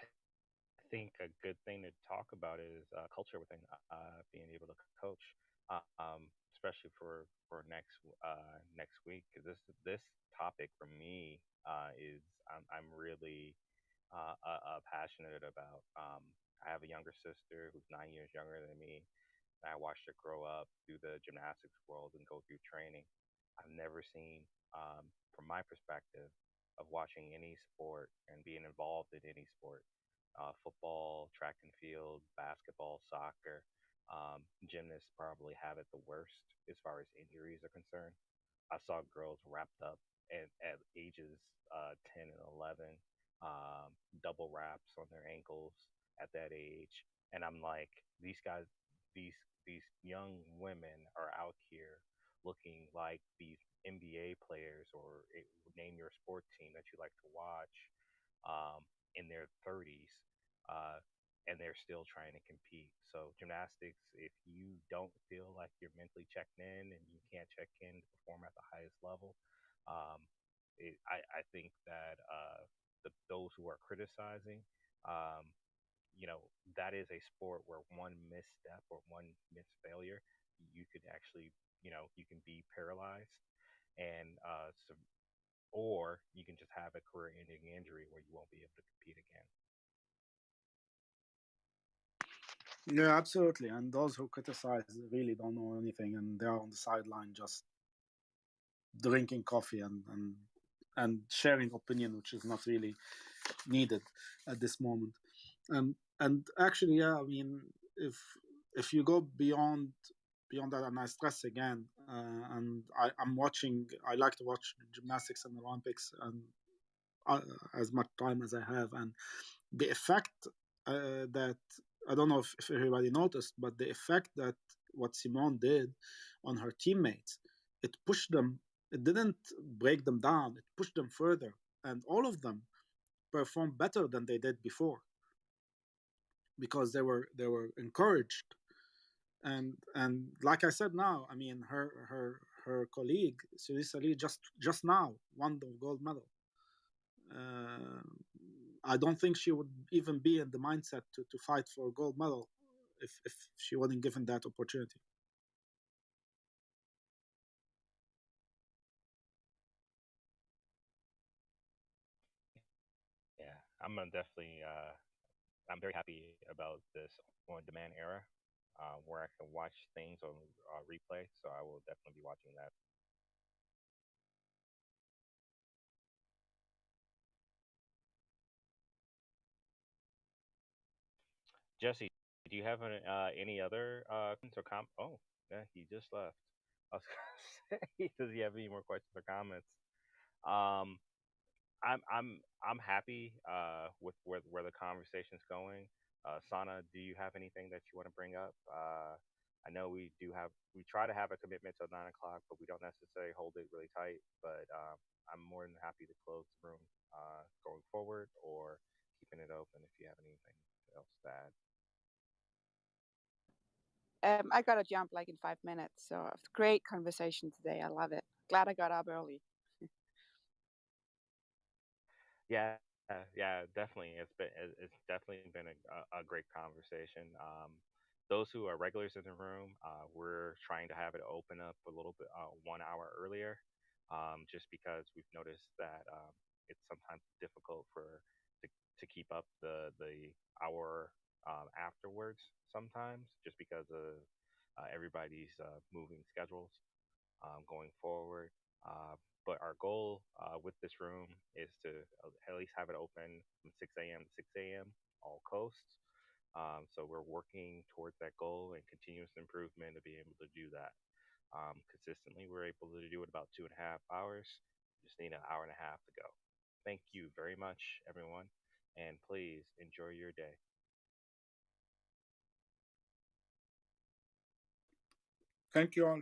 Speaker 4: I think a good thing to talk about is culture within being able to coach, especially for next week. Because this topic for me is I'm really passionate about. I have a younger sister who's 9 years younger than me. And I watched her grow up through the gymnastics world and go through training. I've never seen, from my perspective, of watching any sport and being involved in any sport, football, track and field, basketball, soccer. Gymnasts probably have it the worst as far as injuries are concerned. I saw girls wrapped up at ages 10 and 11, double wraps on their ankles at that age. And I'm like, these guys, these young women are out here looking like these NBA players, or name your sports team that you like to watch, um, in their 30s, uh, and they're still trying to compete. So gymnastics, if you don't feel like you're mentally checked in and you can't check in to perform at the highest level, um, I think that those who are criticizing, um, that is a sport where one misstep or one missed failure, you could actually, you can be paralyzed, and or you can just have a career-ending injury where you won't be able to compete again.
Speaker 14: Yeah, absolutely. And those who criticize really don't know anything, and they're on the sideline just drinking coffee and sharing opinion, which is not really needed at this moment. And actually, yeah, I mean, if you go beyond that, and I stress again, and I'm watching. I like to watch gymnastics and Olympics, and as much time as I have, and the effect that I don't know if everybody noticed, but the effect that what Simone did on her teammates, it pushed them. It didn't break them down. It pushed them further, and all of them performed better than they did before because they were encouraged. And like I said, now I mean her colleague Surisa Lee just now won the gold medal. Uh, I don't think she would even be in the mindset to fight for a gold medal if she wasn't given that opportunity.
Speaker 4: Yeah, definitely. I'm very happy about this on-demand era, where I can watch things on replay. So I will definitely be watching that. Jesse, do you have any other questions or comments? Oh, yeah, he just left. I was gonna say, does he have any more questions or comments? Um, I'm happy with where the conversation's going. Sana, do you have anything that you want to bring up? I know we try to have a commitment till 9 o'clock, but we don't necessarily hold it really tight. But I'm more than happy to close the room going forward, or keeping it open if you have anything else to add.
Speaker 10: I gotta jump like in 5 minutes. So it's great conversation today. I love it. Glad I got up early.
Speaker 4: Yeah, yeah, definitely. It's definitely been a great conversation. Those who are regulars in the room, we're trying to have it open up a little bit 1 hour earlier, just because we've noticed that it's sometimes difficult to keep up the hour afterwards sometimes, just because of everybody's moving schedules going forward. Uh, but our goal with this room is to at least have it open from 6 a.m. to 6 a.m. all coasts. So we're working towards that goal and continuous improvement to be able to do that consistently. We're able to do it about 2.5 hours. We just need an hour and a half to go. Thank you very much, everyone, and please enjoy your day.
Speaker 14: Thank you all.